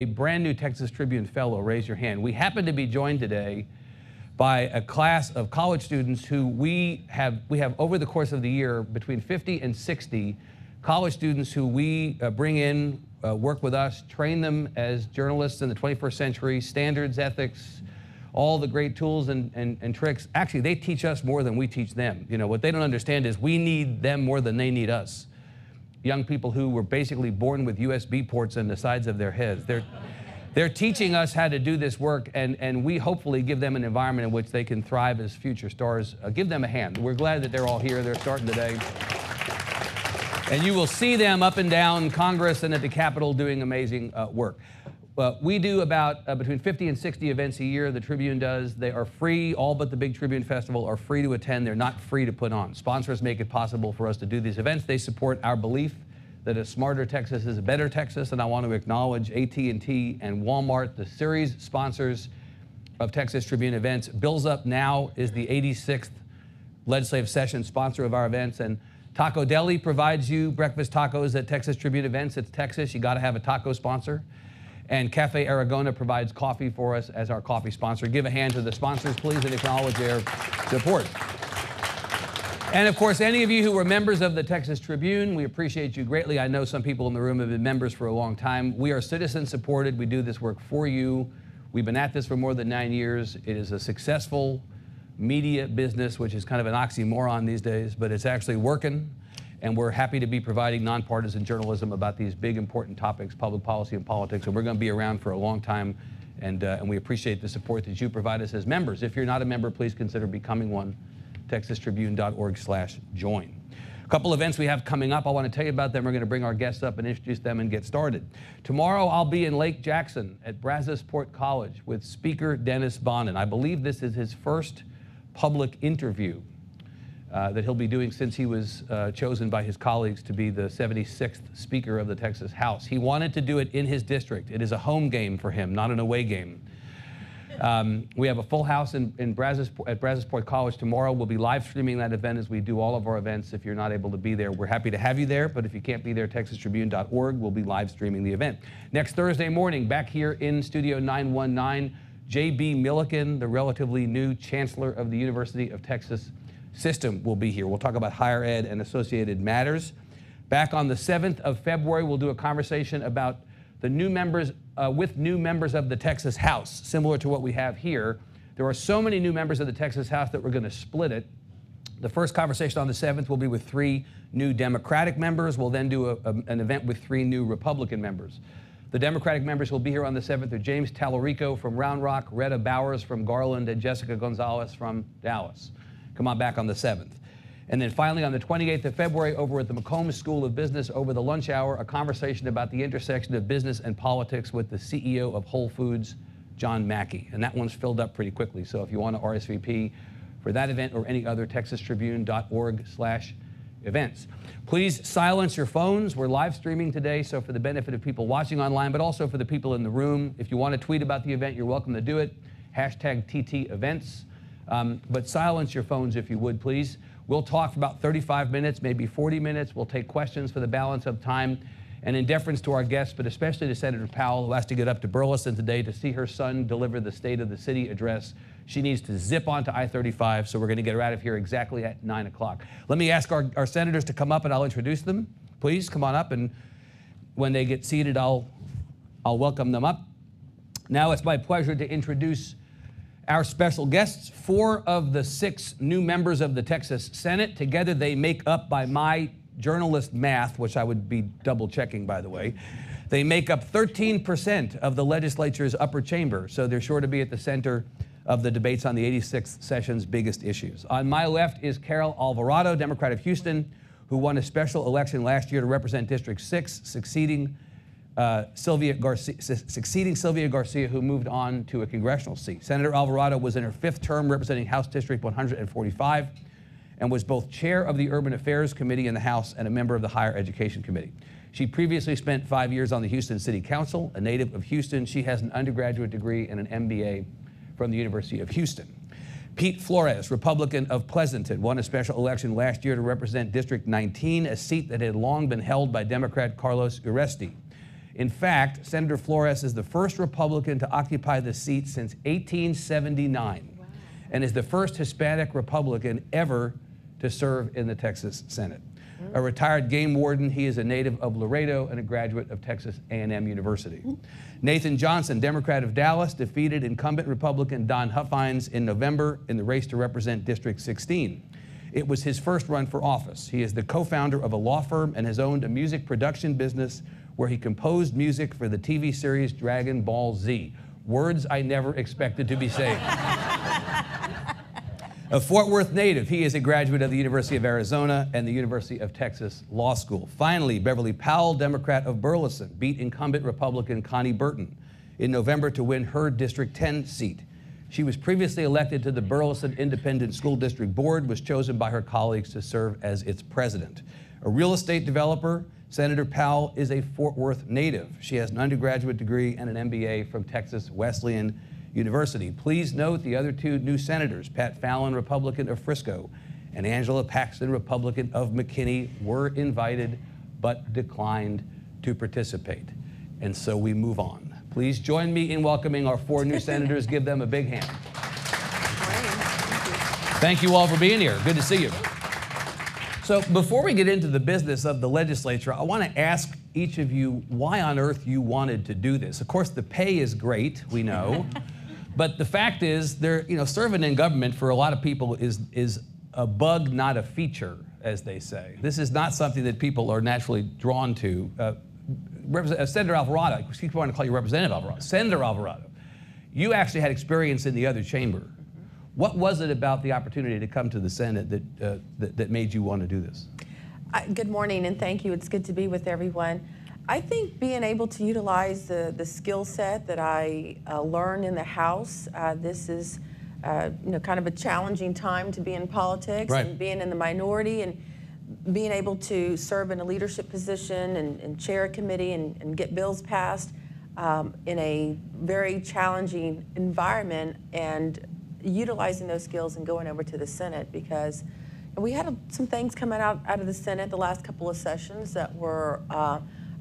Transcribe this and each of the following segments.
a brand new Texas Tribune fellow, raise your hand. We happen to be joined today by a class of college students who we have over the course of the year between 50 and 60 college students who we bring in, work with us, train them as journalists in the 21st century, standards, ethics, all the great tools and tricks. Actually, they teach us more than we teach them. You know, what they don't understand is we need them more than they need us. Young people who were basically born with USB ports on the sides of their heads. They're teaching us how to do this work, and we hopefully give them an environment in which they can thrive as future stars. Give them a hand. We're glad that they're all here. They're starting today. And you will see them up and down Congress and at the Capitol doing amazing work. We do about between 50 and 60 events a year, the Tribune does. They are free. All but the big Tribune Festival are free to attend. They're not free to put on. Sponsors make it possible for us to do these events. They support our belief that a smarter Texas is a better Texas, and I want to acknowledge AT&T and Walmart, the series sponsors of Texas Tribune events. Bills Up Now is the 86th legislative session sponsor of our events, and Taco Deli provides you breakfast tacos at Texas Tribune events. It's Texas. You got to have a taco sponsor. And Cafe Aragona provides coffee for us as our coffee sponsor. Give a hand to the sponsors, please, and acknowledge their support. And of course, any of you who were members of the Texas Tribune, we appreciate you greatly. I know some people in the room have been members for a long time. We are citizen supported. We do this work for you. We've been at this for more than 9 years. It is a successful media business, which is kind of an oxymoron these days, but it's actually working. And we're happy to be providing nonpartisan journalism about these big, important topics, public policy and politics. And we're going to be around for a long time. And we appreciate the support that you provide us as members. If you're not a member, please consider becoming one. TexasTribune.org/join. A couple events we have coming up. I want to tell you about them. We're going to bring our guests up and introduce them and get started. Tomorrow, I'll be in Lake Jackson at Brazosport College with Speaker Dennis Bonnen. I believe this is his first public interview that he'll be doing since he was chosen by his colleagues to be the 76th Speaker of the Texas House. He wanted to do it in his district. It is a home game for him, not an away game. We have a full house at Brazosport College tomorrow. We'll be live streaming that event as we do all of our events. If you're not able to be there, we're happy to have you there. But if you can't be there, TexasTribune.org, we'll be live streaming the event. Next Thursday morning, back here in Studio 919, J.B. Milliken, the relatively new Chancellor of the University of Texas System, will be here. We'll talk about higher ed and associated matters. Back on the 7th of February, we'll do a conversation about the new members, with new members of the Texas House, similar to what we have here. There are so many new members of the Texas House that we're going to split it. The first conversation on the 7th will be with 3 new Democratic members. We'll then do an event with 3 new Republican members. The Democratic members will be here on the 7th are James Talarico from Round Rock, Retta Bowers from Garland, and Jessica Gonzalez from Dallas. Come on back on the 7th. And then finally, on the 28th of February, over at the McCombs School of Business, over the lunch hour, a conversation about the intersection of business and politics with the CEO of Whole Foods, John Mackey. And that one's filled up pretty quickly. So if you want to RSVP for that event or any other, TexasTribune.org/events. Please silence your phones. We're live streaming today, so for the benefit of people watching online, but also for the people in the room. If you want to tweet about the event, you're welcome to do it. #TTEvents. But silence your phones if you would, please. We'll talk for about 35 minutes, maybe 40 minutes. We'll take questions for the balance of time. And in deference to our guests, but especially to Senator Powell, who has to get up to Burleson today to see her son deliver the State of the City address, she needs to zip onto I-35, so we're going to get her out of here exactly at 9 o'clock. Let me ask our senators to come up, and I'll introduce them. Please come on up, and when they get seated, I'll welcome them up. Now it's my pleasure to introduce our special guests, 4 of the 6 new members of the Texas Senate. Together they make up, by my journalist math, which I would be double checking, by the way, they make up 13% of the legislature's upper chamber. So they're sure to be at the center of the debates on the 86th session's biggest issues. On my left is Carol Alvarado, Democrat of Houston, who won a special election last year to represent District 6, succeeding Sylvia Garcia, who moved on to a congressional seat. Senator Alvarado was in her 5th term representing House District 145 and was both chair of the Urban Affairs Committee in the House and a member of the Higher Education Committee. She previously spent 5 years on the Houston City Council. A native of Houston, she has an undergraduate degree and an MBA from the University of Houston. Pete Flores, Republican of Pleasanton, won a special election last year to represent District 19, a seat that had long been held by Democrat Carlos Uresti. In fact, Senator Flores is the first Republican to occupy the seat since 1879 and is the first Hispanic Republican ever to serve in the Texas Senate. A retired game warden, he is a native of Laredo and a graduate of Texas A&M University. Nathan Johnson, Democrat of Dallas, defeated incumbent Republican Don Huffines in November in the race to represent District 16. It was his first run for office. He is the co-founder of a law firm and has owned a music production business where he composed music for the TV series Dragon Ball Z. Words I never expected to be saying. A Fort Worth native, he is a graduate of the University of Arizona and the University of Texas Law School. Finally, Beverly Powell, Democrat of Burleson, beat incumbent Republican Connie Burton in November to win her District 10 seat. She was previously elected to the Burleson Independent School District Board, was chosen by her colleagues to serve as its president. A real estate developer, Senator Powell is a Fort Worth native. She has an undergraduate degree and an MBA from Texas Wesleyan University. Please note the other two new senators, Pat Fallon, Republican of Frisco, and Angela Paxton, Republican of McKinney, were invited but declined to participate. And so we move on. Please join me in welcoming our four new senators. Give them a big hand. Thank you all for being here. Good to see you. So before we get into the business of the legislature, I want to ask each of you why on earth you wanted to do this. Of course, the pay is great, we know. But the fact is, serving in government for a lot of people is a bug, not a feature, as they say. This is not something that people are naturally drawn to. Senator Alvarado, I keep wanting to call you Representative Alvarado. Senator Alvarado, you actually had experience in the other chamber. What was it about the opportunity to come to the Senate that made you want to do this? Good morning and thank you. It's good to be with everyone. I think being able to utilize the skill set that I learned in the House, this is kind of a challenging time to be in politics, right, and being in the minority and being able to serve in a leadership position and chair a committee and get bills passed in a very challenging environment, and utilizing those skills and going over to the Senate, because we had some things coming out of the Senate the last couple of sessions that were,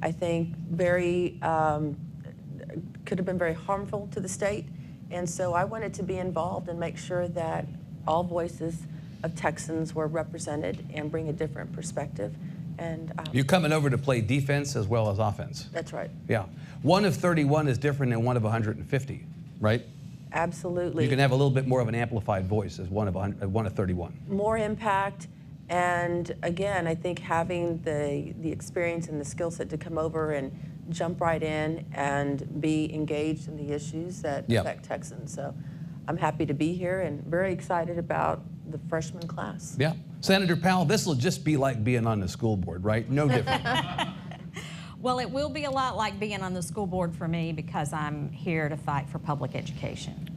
I think, very, could have been very harmful to the state. And so I wanted to be involved and make sure that all voices of Texans were represented and bring a different perspective. And you're coming over to play defense as well as offense. That's right. Yeah. 1 of 31 is different than 1 of 150, right? Absolutely. You can have a little bit more of an amplified voice as 1 of 31. More impact, and again, I think having the experience and the skill set to come over and jump right in and be engaged in the issues that affect Texans. So I'm happy to be here and very excited about the freshman class. Yeah. Senator Powell, this will just be like being on the school board, right? No different. Well, it will be a lot like being on the school board for me, because I'm here to fight for public education.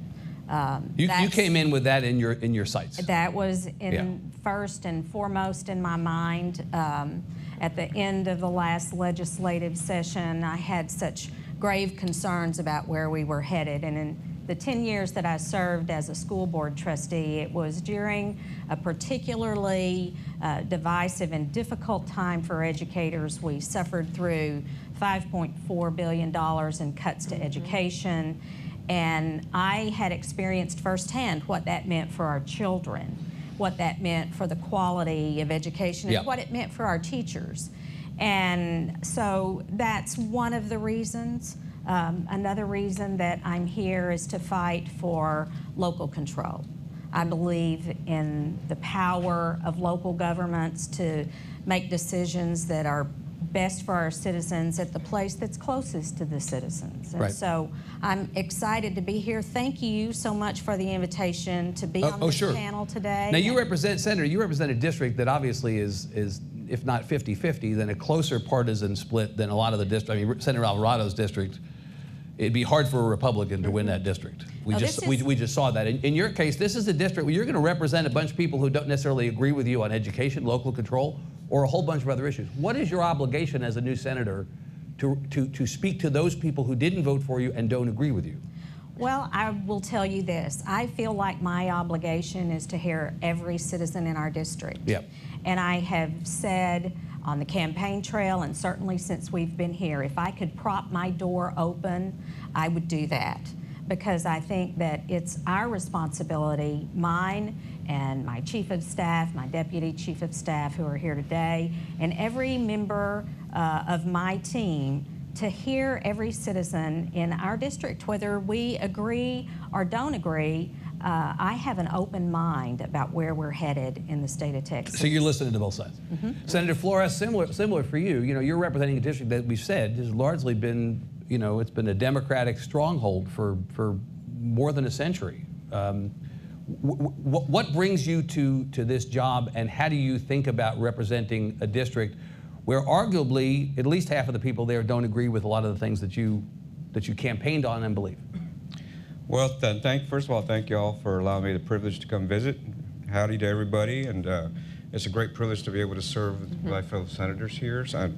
You came in with that in your sights. That was first and foremost in my mind. At the end of the last legislative session, I had such grave concerns about where we were headed. And in the 10 years that I served as a school board trustee, it was during a particularly divisive and difficult time for educators. We suffered through $5.4 billion in cuts to education, and I had experienced firsthand what that meant for our children, what that meant for the quality of education, and what it meant for our teachers. And so that's one of the reasons. Another reason that I'm here is to fight for local control. I believe in the power of local governments to make decisions that are best for our citizens at the place that's closest to the citizens. And so I'm excited to be here. Thank you so much for the invitation to be on this panel today. Now you represent, Senator, you represent a district that obviously is if not 50-50, then a closer partisan split than a lot of the districts. I mean, Senator Alvarado's district, it'd be hard for a Republican to win that district. We just saw that. In your case, this is a district where you're going to represent a bunch of people who don't necessarily agree with you on education, local control, or a whole bunch of other issues. What is your obligation as a new senator to speak to those people who didn't vote for you and don't agree with you? Well, I will tell you this. I feel like my obligation is to hear every citizen in our district. Yep. And I have said on the campaign trail, and certainly since we've been here. If I could prop my door open, I would do that, because I think that it's our responsibility, mine and my chief of staff, my deputy chief of staff who are here today, and every member of my team, to hear every citizen in our district, whether we agree or don't agree. I have an open mind about where we're headed in the state of Texas. So you're listening to both sides. Senator Flores, similar for you. You know, you're representing a district that we've said has largely been, you know, it's been a Democratic stronghold for more than a century. What brings you to this job, and how do you think about representing a district where arguably at least half of the people there don't agree with a lot of the things that you campaigned on and believe? Well, first of all, thank you all for allowing me the privilege to come visit. Howdy to everybody, and it's a great privilege to be able to serve my fellow senators here. So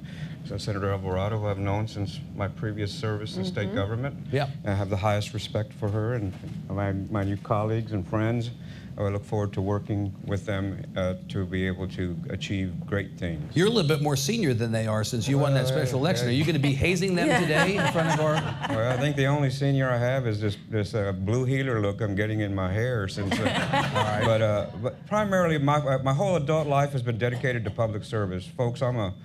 Senator Alvarado, who I've known since my previous service in state government. Yeah. I have the highest respect for her and my new colleagues and friends. I look forward to working with them to be able to achieve great things. You're a little bit more senior than they are since you won that special election. Are you going to be hazing them today in front of our... Well, I think the only senior I have is this blue healer look I'm getting in my hair since. But primarily, my whole adult life has been dedicated to public service, folks. I'm a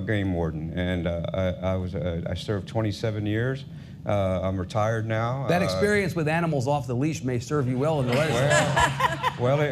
game warden, and I served 27 years. I'm retired now. That experience with animals off the leash may serve you well in the legislature. Well, I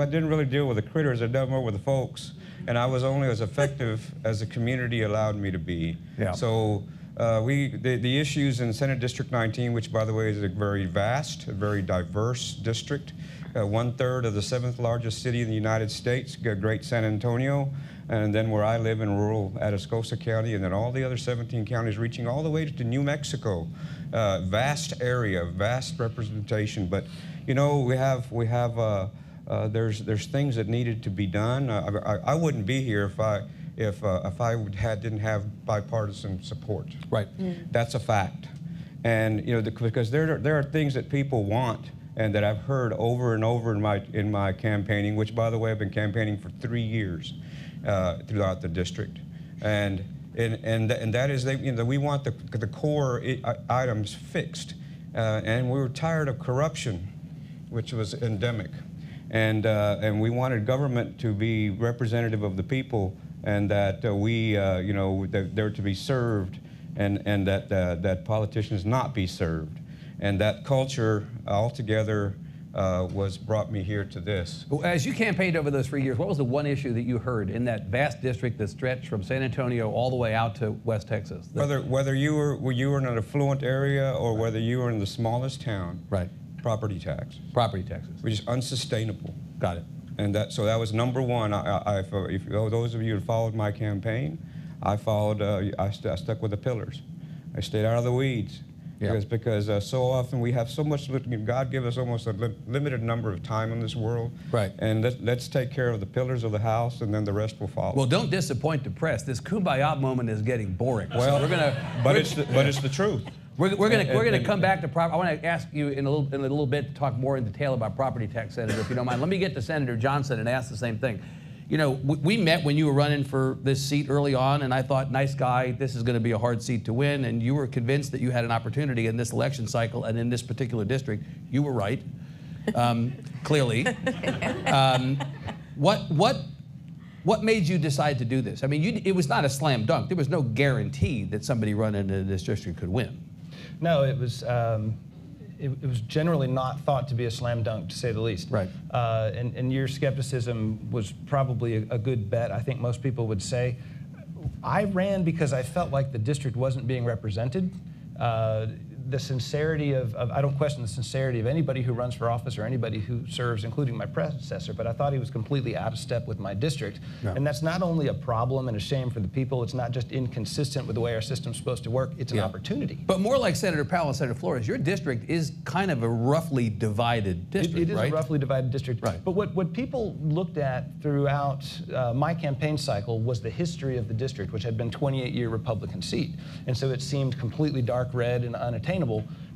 didn't really deal with the critters. I dealt more with the folks, and I was only as effective as the community allowed me to be. Yeah. So the issues in Senate District 19, which by the way is a very vast, a very diverse district, 1/3 of the 7th largest city in the United States, Great San Antonio, and then where I live in rural Atascosa County, and then all the other 17 counties reaching all the way to New Mexico. Vast area, vast representation, but you know, there's things that needed to be done. I wouldn't be here if I didn't have bipartisan support. Right. That's a fact. And you know, because there are things that people want and that I've heard over and over in my campaigning, which by the way I've been campaigning for 3 years throughout the district, and that is we want the core items fixed, and we were tired of corruption, which was endemic, and we wanted government to be representative of the people, and that that they're to be served, and that politicians not be served. And that culture altogether brought me here to this. As you campaigned over those 3 years, what was the one issue that you heard in that vast district that stretched from San Antonio all the way out to West Texas? Whether you were in an affluent area or whether you were in the smallest town, right? Property tax. Property taxes. Which is unsustainable. Got it. And so that was number one. If those of you who followed my campaign, I stuck with the pillars. I stayed out of the weeds. Yeah. Because so often we have so much, God gave us almost a limited number of time in this world. Right. And let's take care of the pillars of the house, and then the rest will follow. Well, don't disappoint the press. This kumbaya moment is getting boring. Well, so but it's the truth. We're gonna come back to property. I want to ask you in a little bit to talk more in detail about property tax, Senator, if you don't mind. Let me get to Senator Johnson and ask the same thing. You know, we met when you were running for this seat early on, and I thought, nice guy, this is going to be a hard seat to win, and you were convinced that you had an opportunity in this election cycle and in this particular district. You were right, clearly. What made you decide to do this? I mean, it was not a slam dunk. There was no guarantee that somebody running into this district could win. No, it was. It was generally not thought to be a slam dunk, to say the least. Right. And your skepticism was probably a good bet. I think most people would say. I ran because I felt like the district wasn't being represented. The sincerity I don't question the sincerity of anybody who runs for office or anybody who serves, including my predecessor, but I thought he was completely out of step with my district. Yeah. And that's not only a problem and a shame for the people, it's not just inconsistent with the way our system's supposed to work, it's an opportunity. But more like Senator Powell and Senator Flores, your district is kind of a roughly divided district, It is right? a roughly divided district. Right. But what people looked at throughout my campaign cycle was the history of the district, which had been a 28-year Republican seat. And so it seemed completely dark red and unattainable.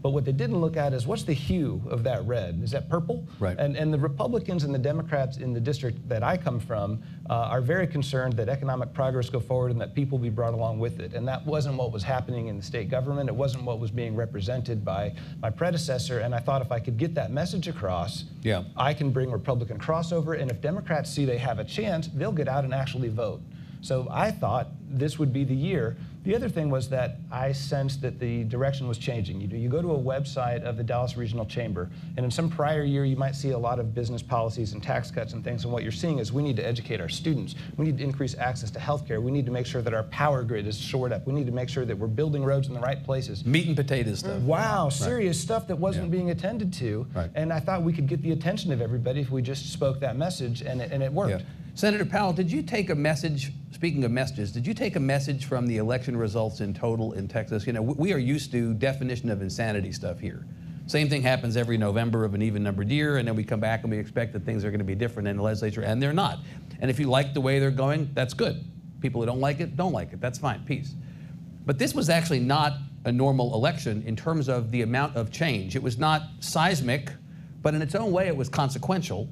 But what they didn't look at is what's the hue of that red? Is that purple? Right. And the Republicans and the Democrats in the district that I come from are very concerned that economic progress go forward and that people be brought along with it. And that wasn't what was happening in the state government. It wasn't what was being represented by my predecessor. And I thought if I could get that message across, Yeah. I can bring Republican crossover. And if Democrats see they have a chance, they'll get out and actually vote. So I thought this would be the year. The other thing was that I sensed that the direction was changing. You go to a website of the Dallas Regional Chamber, and in some prior year, you might see a lot of business policies and tax cuts and things, and what you're seeing is we need to educate our students. We need to increase access to health care. We need to make sure that our power grid is shored up. We need to make sure that we're building roads in the right places. Meat and potatoes stuff. Wow, serious stuff that wasn't being attended to. Right. And I thought we could get the attention of everybody if we just spoke that message, and it worked. Yeah. Senator Powell, did you take a message, speaking of messages, did you take a message from the election results in total in Texas? You know, we are used to definition of insanity stuff here. Same thing happens every November of an even-numbered year, and then we come back and we expect that things are going to be different in the legislature, and they're not. And if you like the way they're going, that's good. People who don't like it, don't like it. That's fine, peace. But this was actually not a normal election in terms of the amount of change. It was not seismic, but in its own way, it was consequential.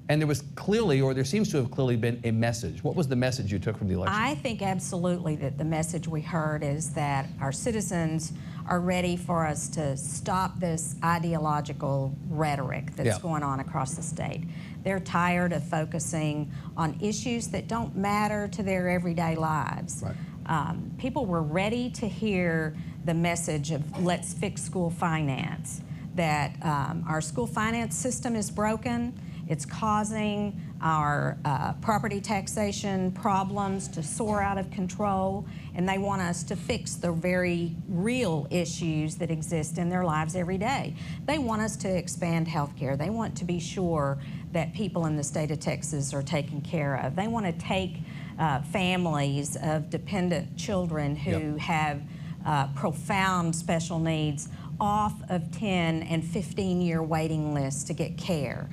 And there was clearly, or there seems to have clearly been a message. What was the message you took from the election? I think absolutely that the message we heard is that our citizens are ready for us to stop this ideological rhetoric that's going on across the state. They're tired of focusing on issues that don't matter to their everyday lives. Right. People were ready to hear the message of let's fix school finance, that our school finance system is broken. It's causing our property taxation problems to soar out of control, and they want us to fix the very real issues that exist in their lives every day. They want us to expand health care. They want to be sure that people in the state of Texas are taken care of. They want to take families of dependent children who have profound special needs off of 10 and 15-year waiting lists to get care.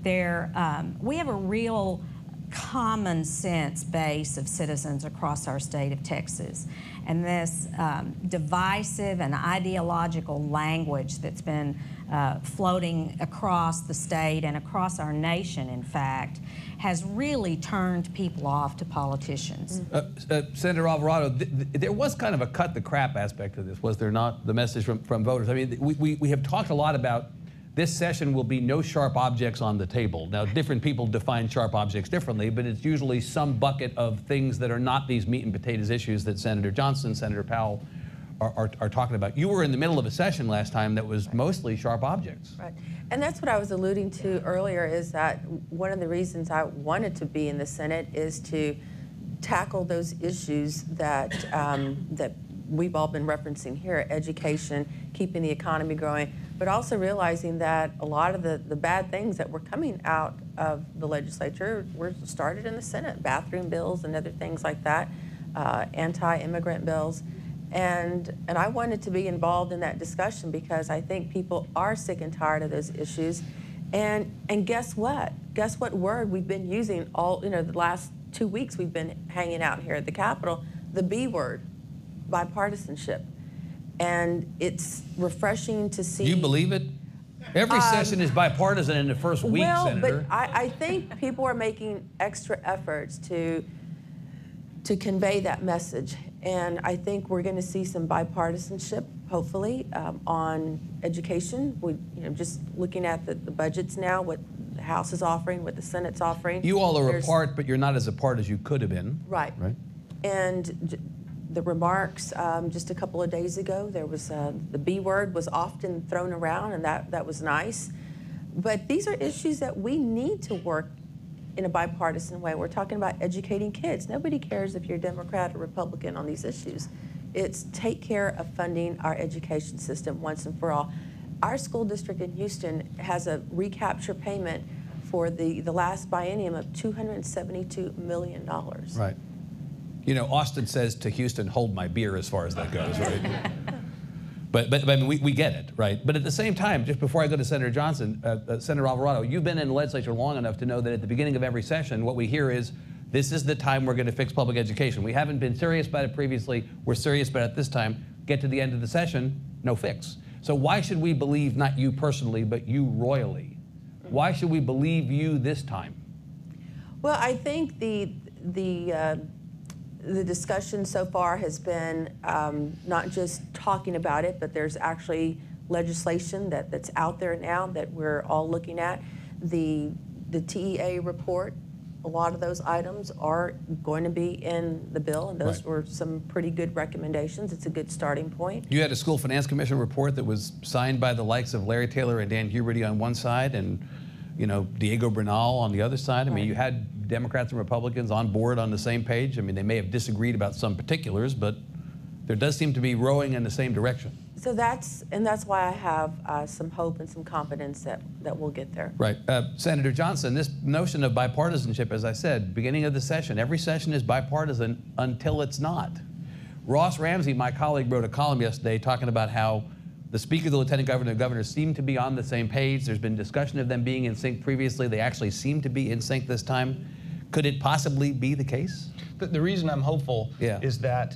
We have a real common sense base of citizens across our state of Texas. And this divisive and ideological language that's been floating across the state and across our nation, in fact, has really turned people off to politicians. Senator Alvarado, there was kind of a cut the crap aspect of this, was there not? The message from voters. I mean, we have talked a lot about this session will be no sharp objects on the table. Now, different people define sharp objects differently, but it's usually some bucket of things that are not these meat and potatoes issues that Senator Johnson, Senator Powell are talking about. You were in the middle of a session last time that was mostly sharp objects. Right. And that's what I was alluding to earlier, is that one of the reasons I wanted to be in the Senate is to tackle those issues that, that we've all been referencing here: education, keeping the economy growing, but also realizing that a lot of the bad things that were coming out of the legislature were started in the Senate: bathroom bills and other things like that, anti-immigrant bills. And I wanted to be involved in that discussion because I think people are sick and tired of those issues. And guess what? Guess what word we've been using the last 2 weeks we've been hanging out here at the Capitol? The B word: bipartisanship. And it's refreshing to see. Do you believe it? Every session is bipartisan in the first week, Senator. But I think people are making extra efforts to convey that message. And I think we're going to see some bipartisanship, hopefully, on education. Just looking at the budgets now, what the House is offering, what the Senate's offering. You all are apart, but you're not as apart as you could have been. Right. Right. And the remarks just a couple of days ago, there was the B word was often thrown around, and that was nice. But these are issues that we need to work in a bipartisan way. We're talking about educating kids. Nobody cares if you're Democrat or Republican on these issues. It's take care of funding our education system once and for all. Our school district in Houston has a recapture payment for the last biennium of $272 million. Right. You know, Austin says to Houston, hold my beer as far as that goes, right? But I mean, we get it, right? But at the same time, just before I go to Senator Johnson, Senator Alvarado, you've been in the legislature long enough to know that at the beginning of every session, what we hear is, this is the time we're going to fix public education. We haven't been serious about it previously. We're serious about it this time. Get to the end of the session, no fix. So why should we believe, not you personally, but you royally? Why should we believe you this time? Well, I think the discussion so far has been not just talking about it, but there's actually legislation that's out there now that we're all looking at. The TEA report, a lot of those items are going to be in the bill, and those were some pretty good recommendations. It's a good starting point. You had a School Finance Commission report that was signed by the likes of Larry Taylor and Dan Huberty on one side, and Diego Bernal on the other side. I mean, you had Democrats and Republicans on board on the same page. I mean, they may have disagreed about some particulars, but there does seem to be rowing in the same direction. So that's why I have some hope and some confidence that we'll get there. Right. Senator Johnson, this notion of bipartisanship, as I said, beginning of the session, every session is bipartisan until it's not. Ross Ramsey, my colleague, wrote a column yesterday talking about how the Speaker, the Lieutenant Governor, and the Governor seem to be on the same page. There's been discussion of them being in sync previously. They actually seem to be in sync this time. Could it possibly be the case? The reason I'm hopeful is that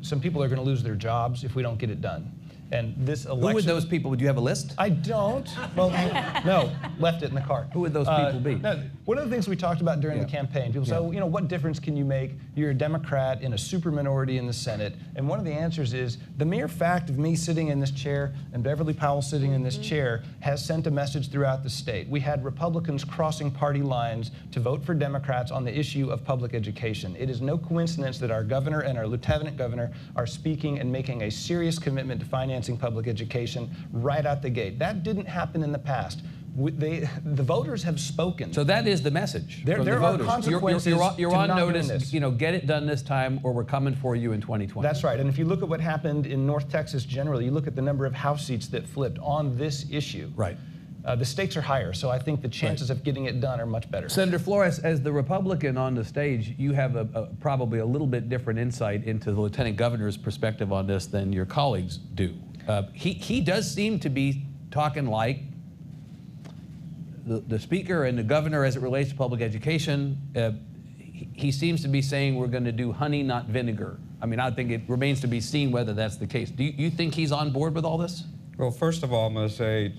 some people are going to lose their jobs if we don't get it done. And this election... Who would those people, would you have a list? I don't. Well, no, left it in the car. Who would those people be? No, one of the things we talked about during the campaign, people say, what difference can you make? You're a Democrat in a super minority in the Senate. And one of the answers is the mere fact of me sitting in this chair and Beverly Powell sitting in this chair has sent a message throughout the state. We had Republicans crossing party lines to vote for Democrats on the issue of public education. It is no coincidence that our governor and our lieutenant governor are speaking and making a serious commitment to financing public education right out the gate. That didn't happen in the past. The voters have spoken. So that is the message from the there voters. Are consequences you're on to not notice. doing this. Get it done this time, or we're coming for you in 2020. That's right. And if you look at what happened in North Texas generally, you look at the number of House seats that flipped on this issue. Right. The stakes are higher, so I think the chances of getting it done are much better. Senator Flores, as the Republican on the stage, you have probably a little bit different insight into the Lieutenant Governor's perspective on this than your colleagues do. He does seem to be talking like the Speaker and the Governor as it relates to public education. He seems to be saying we're going to do honey, not vinegar. I mean, I think it remains to be seen whether that's the case. Do you think he's on board with all this? Well, first of all, I'm going to say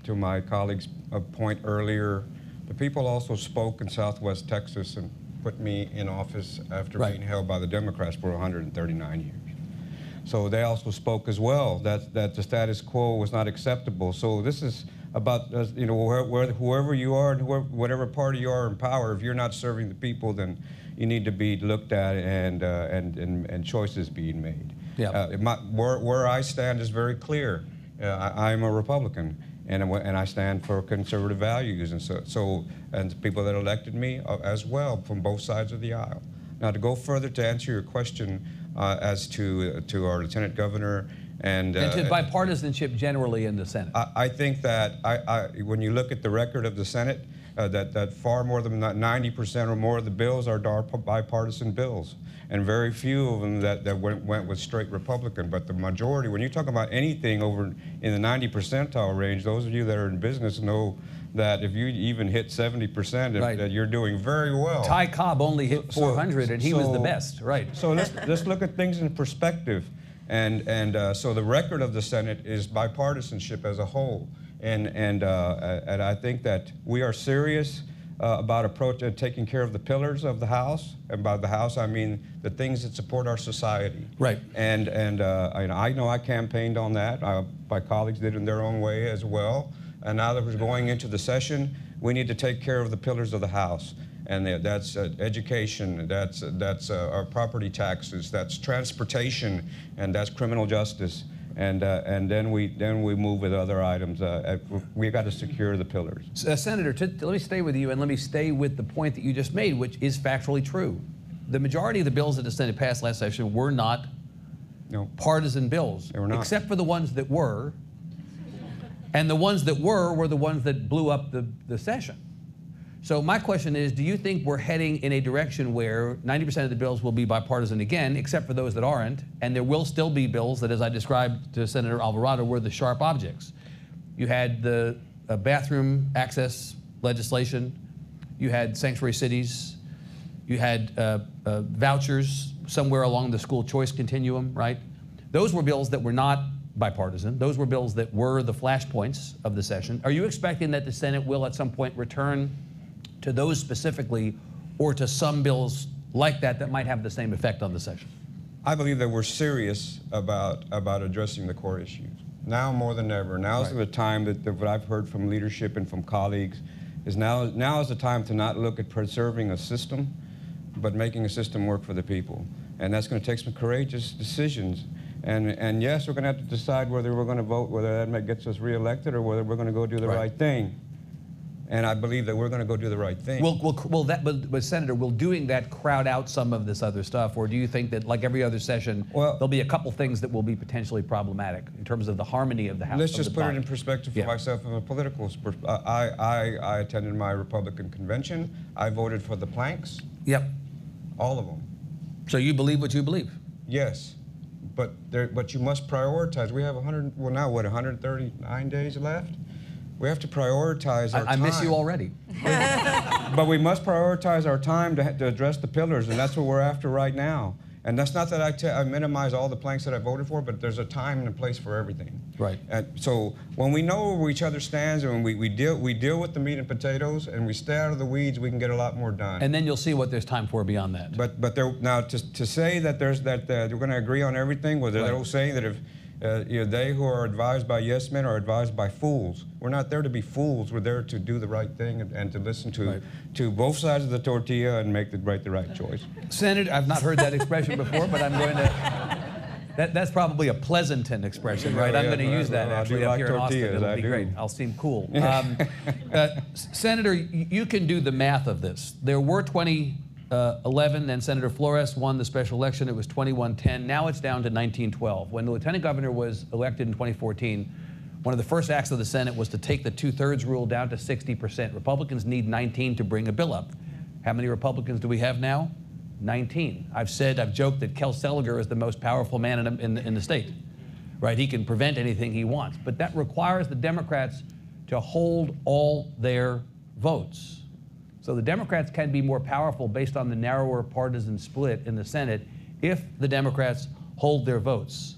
to my colleague's point earlier, the people also spoke in Southwest Texas and put me in office after being held by the Democrats for 139 years. So they also spoke as well that the status quo was not acceptable. So this is about whoever you are and whatever party you are in power. If you're not serving the people, then you need to be looked at and choices being made. Yeah. Where I stand is very clear. I'm a Republican, and I stand for conservative values, and and the people that elected me as well from both sides of the aisle. Now, to go further to answer your question as to our Lieutenant Governor and to bipartisanship generally in the Senate. I think that when you look at the record of the Senate, that far more than 90% or more of the bills are bipartisan bills, and very few of them that went with straight Republican. But the majority, when you talk about anything over in the 90 percentile range, those of you that are in business know that if you even hit 70%, that you're doing very well. Ty Cobb only hit 400, and he was the best, right? So let's look at things in perspective, and so the record of the Senate is bipartisanship as a whole, and I think that we are serious about taking care of the pillars of the House, and by the House I mean the things that support our society. Right. And I know I campaigned on that. My colleagues did in their own way as well. And now that we're going into the session, we need to take care of the pillars of the House. And that's education, that's our property taxes, that's transportation, and that's criminal justice. And then we move with other items. We got to secure the pillars. Senator, let me stay with you, and let me stay with the point that you just made, which is factually true. The majority of the bills that the Senate passed last session were not partisan bills. They were not. Except for the ones that were. And the ones that were the ones that blew up the session. So my question is, do you think we're heading in a direction where 90% of the bills will be bipartisan again, except for those that aren't, and there will still be bills that, as I described to Senator Alvarado, were the sharp objects? You had the bathroom access legislation, you had sanctuary cities, you had vouchers somewhere along the school choice continuum, right? Those were bills that were not bipartisan. Those were bills that were the flashpoints of the session. Are you expecting that the Senate will at some point return to those specifically, or to some bills like that might have the same effect on the session? I believe that we're serious about addressing the core issues. Now more than ever. Now is the time that what I've heard from leadership and from colleagues is now is the time to not look at preserving a system, but making a system work for the people. And that's going to take some courageous decisions. And yes, we're going to have to decide whether we're going to vote, whether that gets us reelected, or whether we're going to go do the right thing. And I believe that we're going to go do the right thing. But Senator, will doing that crowd out some of this other stuff, or do you think that, like every other session, there'll be a couple things that will be potentially problematic in terms of the harmony of the House? Let's just put it in perspective for myself from a political perspective. I attended my Republican convention. I voted for the planks. Yep. All of them. So you believe what you believe? Yes. But you must prioritize. We have 139 days left? We have to prioritize our time. I miss you already. But we must prioritize our time to address the pillars, and that's what we're after right now. And that's not that I minimize all the planks that I voted for, but there's a time and a place for everything. Right. And so when we know where each other stands, and we deal with the meat and potatoes, and we stay out of the weeds, we can get a lot more done. And then you'll see what there's time for beyond that. But now to say that we're going to agree on everything, well, there's that old saying that if they who are advised by yes men are advised by fools. We're not there to be fools. We're there to do the right thing and to listen to both sides of the tortilla and make the right choice. Senator, I've not heard that expression before, but I'm going to. That's probably a Pleasanton expression, right? I'm going to use that actually up here in Austin. It'll be great. I'll seem cool. Senator, you can do the math of this. There were 2011, then Senator Flores won the special election. It was 2110. Now it's down to 1912. When the lieutenant governor was elected in 2014, one of the first acts of the Senate was to take the 2/3 rule down to 60%. Republicans need 19 to bring a bill up. How many Republicans do we have now? 19. I've joked that Kel Seliger is the most powerful man in the state, right? He can prevent anything he wants, but that requires the Democrats to hold all their votes. So the Democrats can be more powerful based on the narrower partisan split in the Senate if the Democrats hold their votes.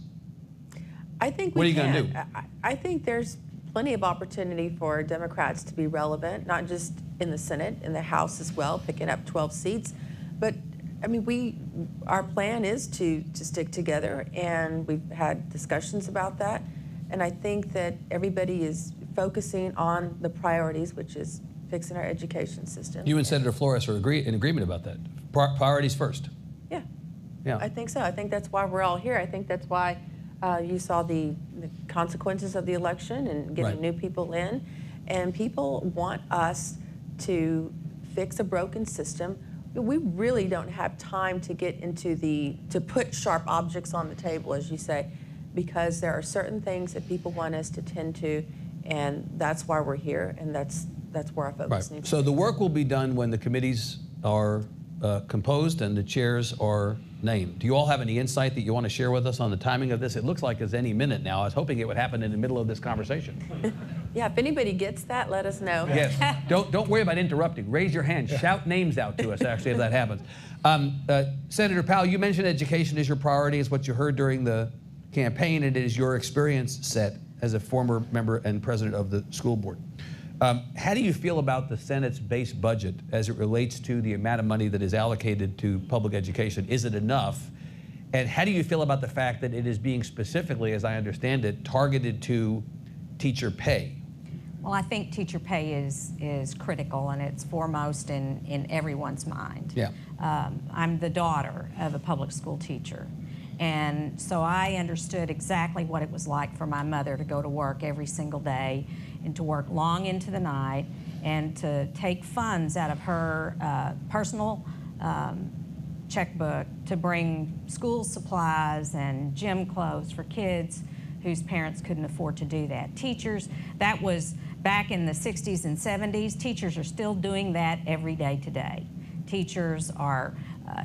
I think what are you going to do? I think there's plenty of opportunity for Democrats to be relevant, not just in the Senate, in the House as well, picking up 12 seats. But I mean, our plan is to stick together, and we've had discussions about that. And I think that everybody is focusing on the priorities, which is fixing our education system. You and Senator Flores are in agreement about that. Priorities first. Yeah, I think so. I think that's why we're all here. I think that's why you saw the consequences of the election and getting new people in. And people want us to fix a broken system. We really don't have time to get into to put sharp objects on the table, as you say, because there are certain things that people want us to tend to, and that's why we're here, and that's where our focus needs to be. So the work will be done when the committees are composed and the chairs are named. Do you all have any insight that you want to share with us on the timing of this? It looks like it's any minute now. I was hoping it would happen in the middle of this conversation. Yeah, if anybody gets that, let us know. Yes. Don't worry about interrupting. Raise your hand. Shout names out to us, actually, if that happens. Senator Powell, you mentioned education is your priority. It's what you heard during the campaign, and it is your experience set as a former member and president of the school board. How do you feel about the Senate's base budget as it relates to the amount of money that is allocated to public education? Is it enough? And how do you feel about the fact that it is being specifically, as I understand it, targeted to teacher pay? Well, I think teacher pay is critical, and it's foremost in everyone's mind. Yeah. I'm the daughter of a public school teacher. And so I understood exactly what it was like for my mother to go to work every single day and to work long into the night and to take funds out of her personal checkbook to bring school supplies and gym clothes for kids whose parents couldn't afford to do that. Teachers, that was back in the 60s and 70s. Teachers are still doing that every day today. Teachers are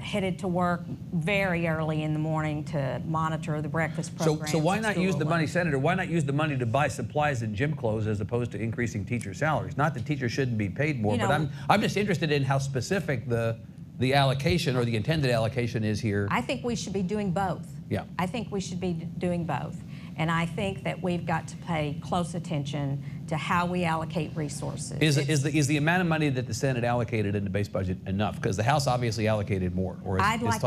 headed to work very early in the morning to monitor the breakfast program. So why not use the money, Senator, why not use the money to buy supplies and gym clothes as opposed to increasing teacher salaries? Not that teachers shouldn't be paid more, but I'm just interested in how specific the allocation or the intended allocation is here. I think we should be doing both. Yeah. I think we should be doing both. And I think that we've got to pay close attention to how we allocate resources. Is the amount of money that the Senate allocated in the base budget enough? Because the House obviously allocated more. Or I'd like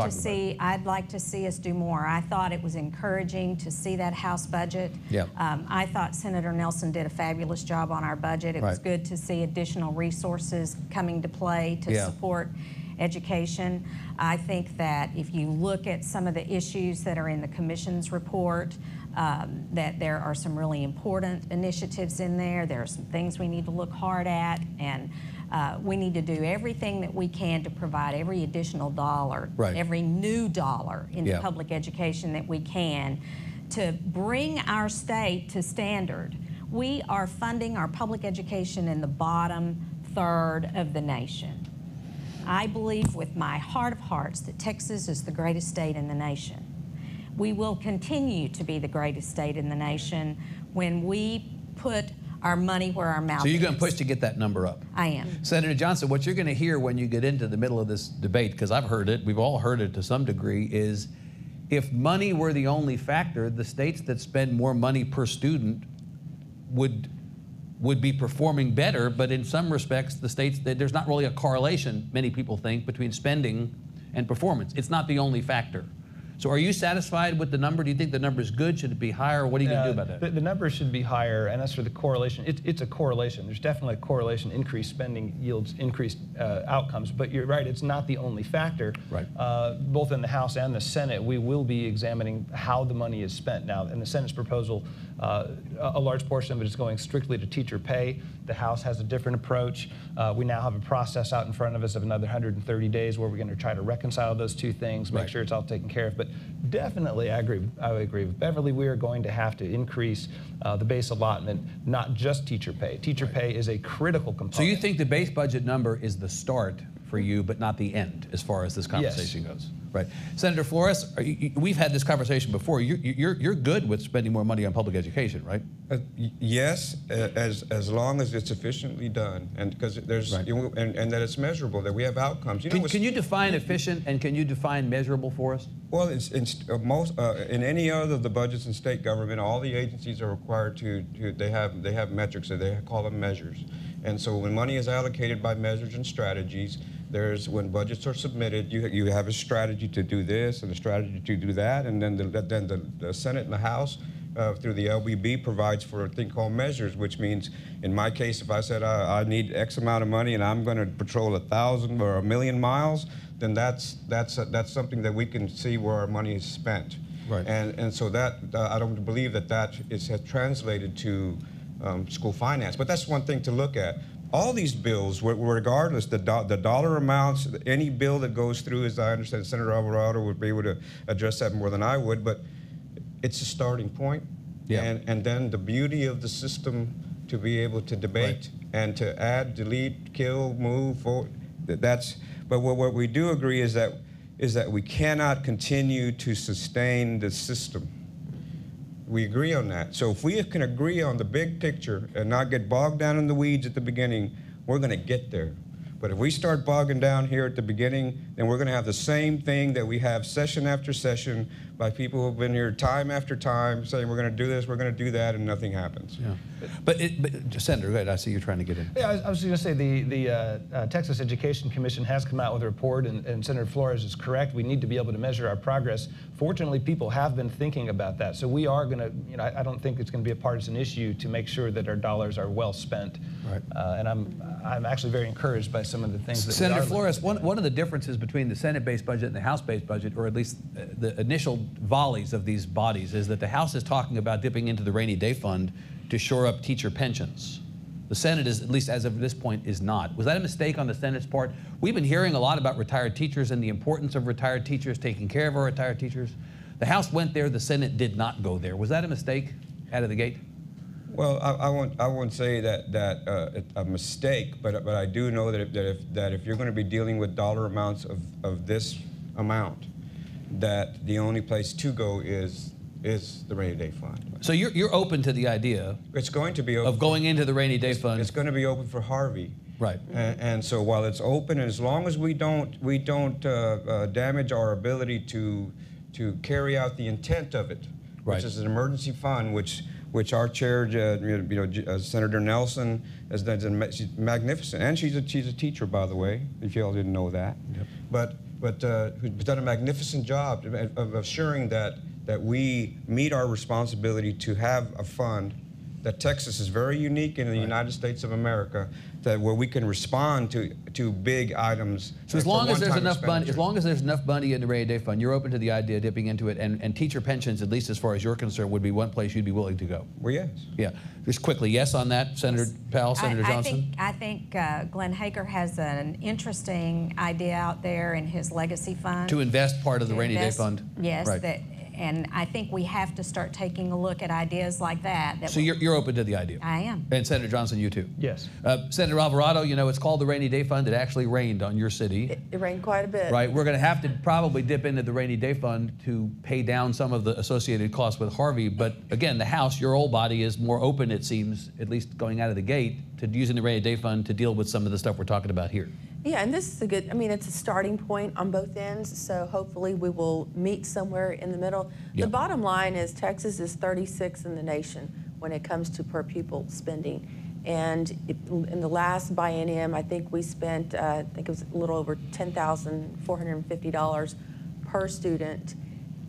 to see us do more. I thought it was encouraging to see that House budget. Yeah. I thought Senator Nelson did a fabulous job on our budget. It was Right. good to see additional resources coming to play to Yeah. support education. I think that if you look at some of the issues that are in the Commission's report, that there are some really important initiatives in there. There are some things we need to look hard at, and we need to do everything that we can to provide every additional dollar, Right. every new dollar into Yeah. public education that we can to bring our state to standard. We are funding our public education in the bottom third of the nation. I believe with my heart of hearts that Texas is the greatest state in the nation. We will continue to be the greatest state in the nation when we put our money where our mouth is. So you're going to push to get that number up? I am. Senator Johnson, what you're going to hear when you get into the middle of this debate, because I've heard it, we've all heard it to some degree, is if money were the only factor, the states that spend more money per student would be performing better, but in some respects, the states, there's not really a correlation, many people think, between spending and performance. It's not the only factor. So are you satisfied with the number? Do you think the number is good? Should it be higher? What are you going to do about that? The number should be higher, and as for the correlation, it's a correlation. There's definitely a correlation. Increased spending yields increased outcomes, but you're right, it's not the only factor. Right. Both in the House and the Senate, we will be examining how the money is spent. Now, in the Senate's proposal, a large portion of it is going strictly to teacher pay. The House has a different approach. We now have a process out in front of us of another 130 days where we're going to try to reconcile those two things, make Right. sure it's all taken care of. But definitely, I would agree with Beverly. We are going to have to increase the base allotment, not just teacher pay. Teacher pay is a critical component. So you think the base budget number is the start for you, but not the end as far as this conversation goes? Right. Senator Flores, we've had this conversation before. You're good with spending more money on public education, right? Yes, as long as it's efficiently done, and because there's Right. and that it's measurable, that we have outcomes. Can you define efficient and can you define measurable for us? Well, in any other of the budgets in state government, all the agencies are required they have metrics, so they call them measures. And so when money is allocated by measures and strategies, when budgets are submitted, you have a strategy to do this and a strategy to do that, and then the Senate and the House through the LBB provides for a thing called measures, which means, in my case, if I said I need X amount of money and I'm going to patrol 1,000 or 1,000,000 miles, then that's something that we can see where our money is spent. Right. And so that I don't believe that has translated to school finance, but that's one thing to look at. All these bills, regardless, the dollar amounts, any bill that goes through, as I understand, Senator Alvarado would be able to address that more than I would, but it's a starting point. Yeah. And then the beauty of the system to be able to debate and to add, delete, kill, move forward. But what we do agree is that we cannot continue to sustain the system. We agree on that. So if we can agree on the big picture and not get bogged down in the weeds at the beginning, we're going to get there. But if we start bogging down here at the beginning, then we're going to have the same thing that we have session after session by people who have been here time after time saying we're going to do this, we're going to do that, and nothing happens. Yeah. But Senator, go ahead. I see you're trying to get in. Yeah, I was going to say the Texas Education Commission has come out with a report, and Senator Flores is correct. We need to be able to measure our progress. Fortunately, people have been thinking about that. So we are going to, I don't think it's going to be a partisan issue to make sure that our dollars are well spent. Right. And I'm actually very encouraged by some of the things that Senator we are Flores, one of the differences between the Senate-based budget and the House-based budget, or at least the initial volleys of these bodies, is that the House is talking about dipping into the rainy day fund to shore up teacher pensions. The Senate is, at least as of this point, is not. Was that a mistake on the Senate's part? We've been hearing a lot about retired teachers and the importance of retired teachers, taking care of our retired teachers. The House went there, the Senate did not go there. Was that a mistake out of the gate? Well, I won't say that a mistake, but I do know that if you're going to be dealing with dollar amounts of this amount, that the only place to go is the rainy day fund. So you're open to the idea It's going to be open of going into the rainy day fund? It's going to be open for Harvey. Right. And so while it's open, and as long as we don't damage our ability to carry out the intent of it, Right. which is an emergency fund, which our chair, Senator Nelson, has done. She's magnificent, and she's a teacher, by the way, if y'all didn't know that. Yep. But who's done a magnificent job of assuring that we meet our responsibility to have a fund. That Texas is very unique in the United States of America, where we can respond to big items. So as long as there's enough money, in the rainy day fund, you're open to the idea of dipping into it, and teacher pensions, at least as far as you're concerned, would be one place you'd be willing to go. Well, yes. Yeah. Just quickly, yes on that, Senator Powell, Senator Johnson? I think Glenn Hager has an interesting idea out there in his legacy fund. To invest part of the rainy day fund? Yes. Right. And I think we have to start taking a look at ideas like that. So you're open to the idea? I am. And Senator Johnson, you too? Yes. Senator Alvarado, it's called the Rainy Day Fund. It actually rained on your city. It rained quite a bit. Right. We're going to have to probably dip into the Rainy Day Fund to pay down some of the associated costs with Harvey. But again, the House, your old body, is more open, it seems, at least going out of the gate, to using the Rainy Day Fund to deal with some of the stuff we're talking about here. Yeah, and this is it's a starting point on both ends, so hopefully we will meet somewhere in the middle. Yep. The bottom line is Texas is 36th in the nation when it comes to per pupil spending. And in the last biennium, I think we spent, I think it was a little over $10,450 per student,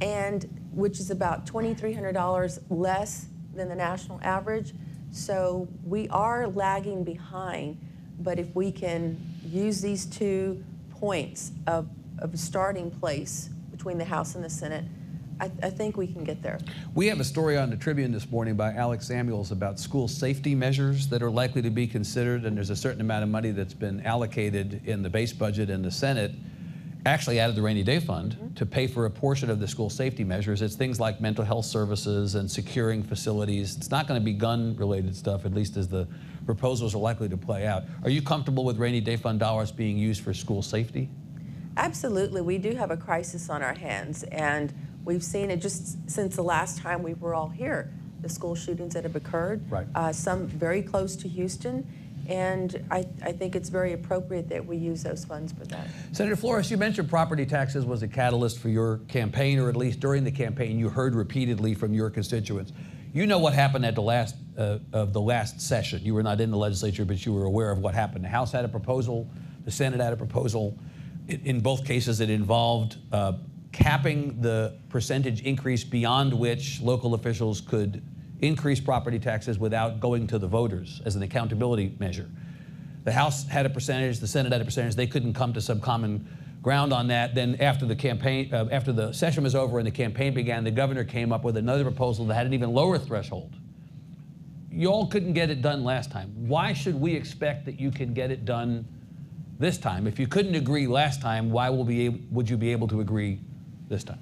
and which is about $2,300 less than the national average. So we are lagging behind, but if we can use these 2 points of a starting place between the House and the Senate, I think we can get there. We have a story on the Tribune this morning by Alex Samuels about school safety measures that are likely to be considered, and there's a certain amount of money that's been allocated in the base budget in the Senate, actually out of the Rainy Day Fund, to pay for a portion of the school safety measures. It's things like mental health services and securing facilities. It's not going to be gun-related stuff, at least as the proposals are likely to play out. Are you comfortable with Rainy Day Fund dollars being used for school safety? Absolutely. We do have a crisis on our hands, and we've seen it just since the last time we were all here, the school shootings that have occurred, right. Some very close to Houston, and I think it's very appropriate that we use those funds for that. Senator Flores, you mentioned property taxes was a catalyst for your campaign, or at least during the campaign you heard repeatedly from your constituents. You know what happened at the last session. You were not in the legislature, but you were aware of what happened. The House had a proposal, the Senate had a proposal. In both cases, it involved capping the percentage increase beyond which local officials could increase property taxes without going to the voters as an accountability measure. The House had a percentage, the Senate had a percentage. They couldn't come to some common ground on that. Then after the campaign, after the session was over and the campaign began, the governor came up with another proposal that had an even lower threshold. You all couldn't get it done last time. Why should we expect that you can get it done this time? If you couldn't agree last time, why would you be able to agree this time?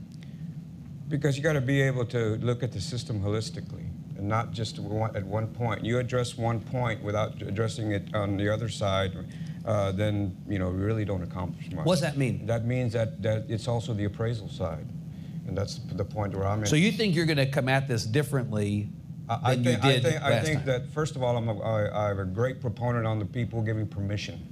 Because you got to be able to look at the system holistically and not just at one point. You address one point without addressing it on the other side, then we really don't accomplish much. What does that mean? That means that it's also the appraisal side, and that's the point where I'm in. So you think you're going to come at this differently than you did last time? I think that first of all, I'm a great proponent on the people giving permission.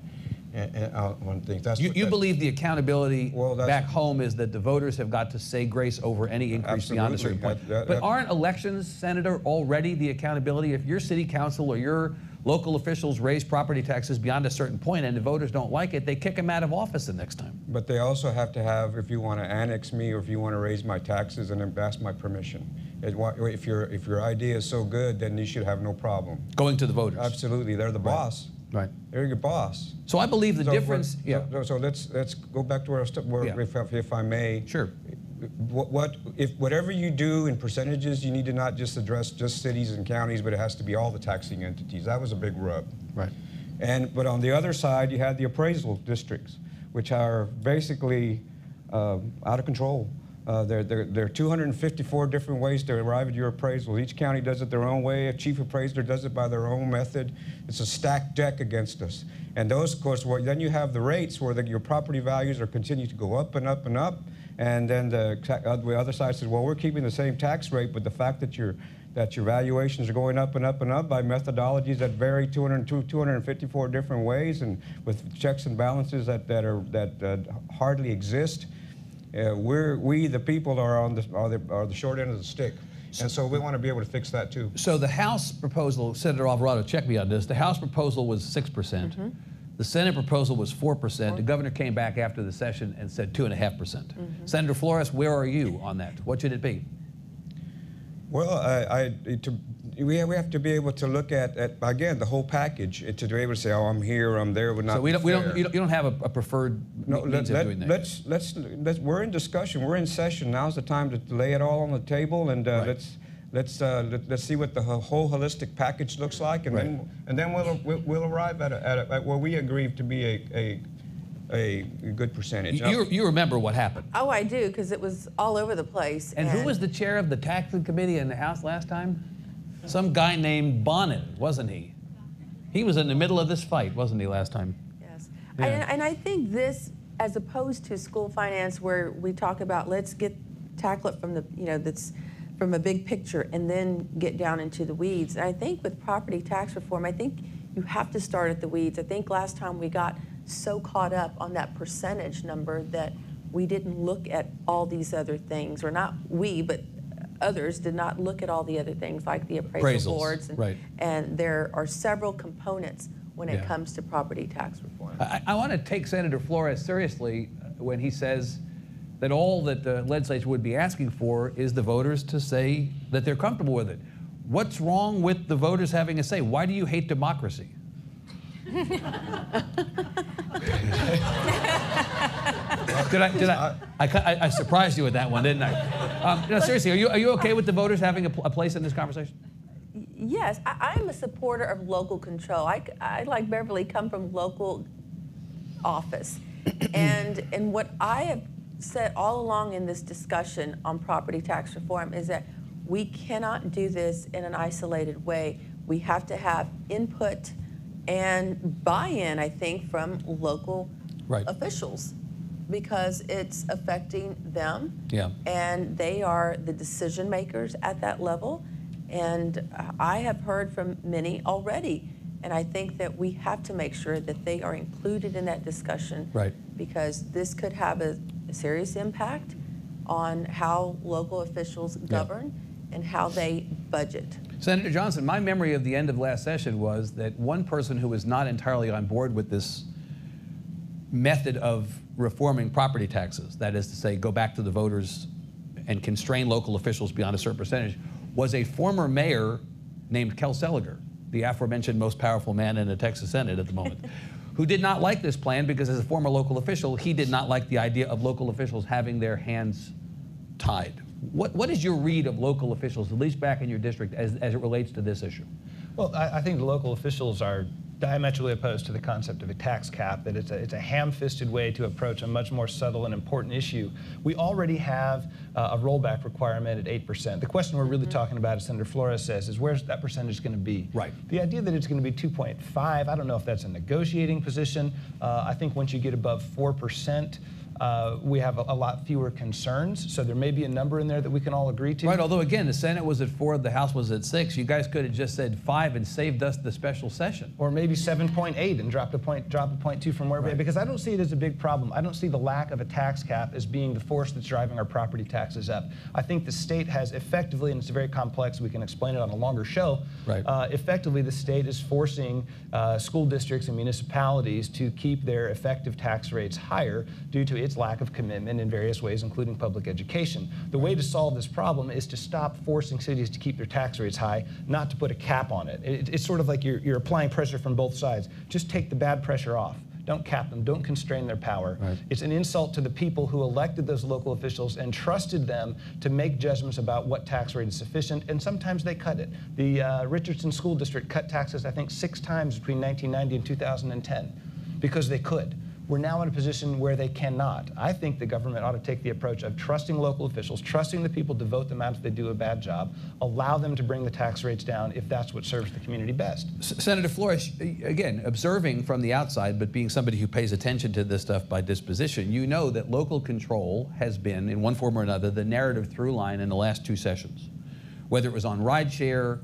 And on things. You believe the accountability back home is that the voters have got to say grace over any increase beyond a certain point. But aren't elections, Senator, already the accountability? If your city council or your local officials raise property taxes beyond a certain point and the voters don't like it, they kick them out of office the next time. But they also have to have, if you want to annex me or if you want to raise my taxes, and ask my permission. If your idea is so good, then you should have no problem. Going to the voters. Absolutely. They're the boss. Right. They're your boss. So I believe the difference. So let's go back to if I may. Sure. Whatever you do in percentages, you need to not just address just cities and counties, but it has to be all the taxing entities. That was a big rub. Right. But on the other side, you had the appraisal districts, which are basically out of control. There are 254 different ways to arrive at your appraisal. Each county does it their own way. A chief appraiser does it by their own method. It's a stacked deck against us. And those, of course, then you have the rates where your property values are continuing to go up and up and up. And then the other side says, well, we're keeping the same tax rate, but the fact that your valuations are going up and up and up by methodologies that vary 254 different ways, and with checks and balances that hardly exist. We the people are the short end of the stick, And so we want to be able to fix that too. So the House proposal, Senator Alvarado, check me on this. The House proposal was 6%. The Senate proposal was 4%. The governor came back after the session and said 2.5%. Senator Flores, where are you on that? What should it be? Well, we have to be able to look at again the whole package to be able to say, oh, I'm here, I'm there. Would not. So you don't have a preferred means of doing that. Let's we're in discussion. We're in session. Now's the time to lay it all on the table, and let's see what the whole holistic package looks like, and then we'll arrive at where we agree to be a good percentage. You remember what happened? Oh, I do, because it was all over the place. And who was the chair of the taxing committee in the House last time? Some guy named Bonin, wasn't he? He was in the middle of this fight, wasn't he, last time? Yes. Yeah. And I think this, as opposed to school finance, where we talk about let's tackle it from the, that's from a big picture and then get down into the weeds. And I think with property tax reform, I think you have to start at the weeds. I think last time we got so caught up on that percentage number that we didn't look at all these other things, or not we, but others did not look at all the other things like the appraisal boards. And there are several components when it comes to property tax reform. I want to take Senator Flores seriously when he says that all that the legislature would be asking for is the voters to say that they're comfortable with it. What's wrong with the voters having a say? Why do you hate democracy? I surprised you with that one, didn't I? No, seriously, are you okay with the voters having a place in this conversation? Yes, I am a supporter of local control. I like Beverly, come from local office. and what I have said all along in this discussion on property tax reform is that we cannot do this in an isolated way. We have to have input and buy-in, I think, from local officials, because it's affecting them. And they are the decision makers at that level. And I have heard from many already. And I think that we have to make sure that they are included in that discussion, because this could have a serious impact on how local officials govern and how they budget. Senator Johnson, my memory of the end of last session was that one person who was not entirely on board with this method of reforming property taxes, that is to say, go back to the voters and constrain local officials beyond a certain percentage, was a former mayor named Kel Seliger, the aforementioned most powerful man in the Texas Senate at the moment, who did not like this plan because as a former local official, he did not like the idea of local officials having their hands tied. What is your read of local officials, at least back in your district, as it relates to this issue? Well, I think the local officials are diametrically opposed to the concept of a tax cap, that it's a ham-fisted way to approach a much more subtle and important issue. We already have a rollback requirement at 8%. The question we're really talking about, as Senator Flores says, is where's that percentage going to be? The idea that it's going to be 2.5, I don't know if that's a negotiating position. I think once you get above 4%, we have a lot fewer concerns, so there may be a number in there that we can all agree to. Although again, the Senate was at 4, the House was at 6. You guys could have just said 5 and saved us the special session. Or maybe 7.8 and drop a 0.2 from where we are, because I don't see it as a big problem. I don't see the lack of a tax cap as being the force that's driving our property taxes up. I think the state has effectively, and it's very complex, we can explain it on a longer show, effectively the state is forcing school districts and municipalities to keep their effective tax rates higher due to its lack of commitment in various ways, including public education. The way to solve this problem is to stop forcing cities to keep their tax rates high, not to put a cap on it. It's sort of like you're applying pressure from both sides. Just take the bad pressure off. Don't cap them. Don't constrain their power. It's an insult to the people who elected those local officials and trusted them to make judgments about what tax rate is sufficient, and sometimes they cut it. The Richardson School District cut taxes, I think, 6 times between 1990 and 2010 because they could. We're now in a position where they cannot. I think the government ought to take the approach of trusting local officials, trusting the people to vote them out if they do a bad job, allow them to bring the tax rates down if that's what serves the community best. Senator Flores, again, observing from the outside, but being somebody who pays attention to this stuff by disposition, you know that local control has been, in one form or another, the narrative through line in the last 2 sessions. Whether it was on rideshare,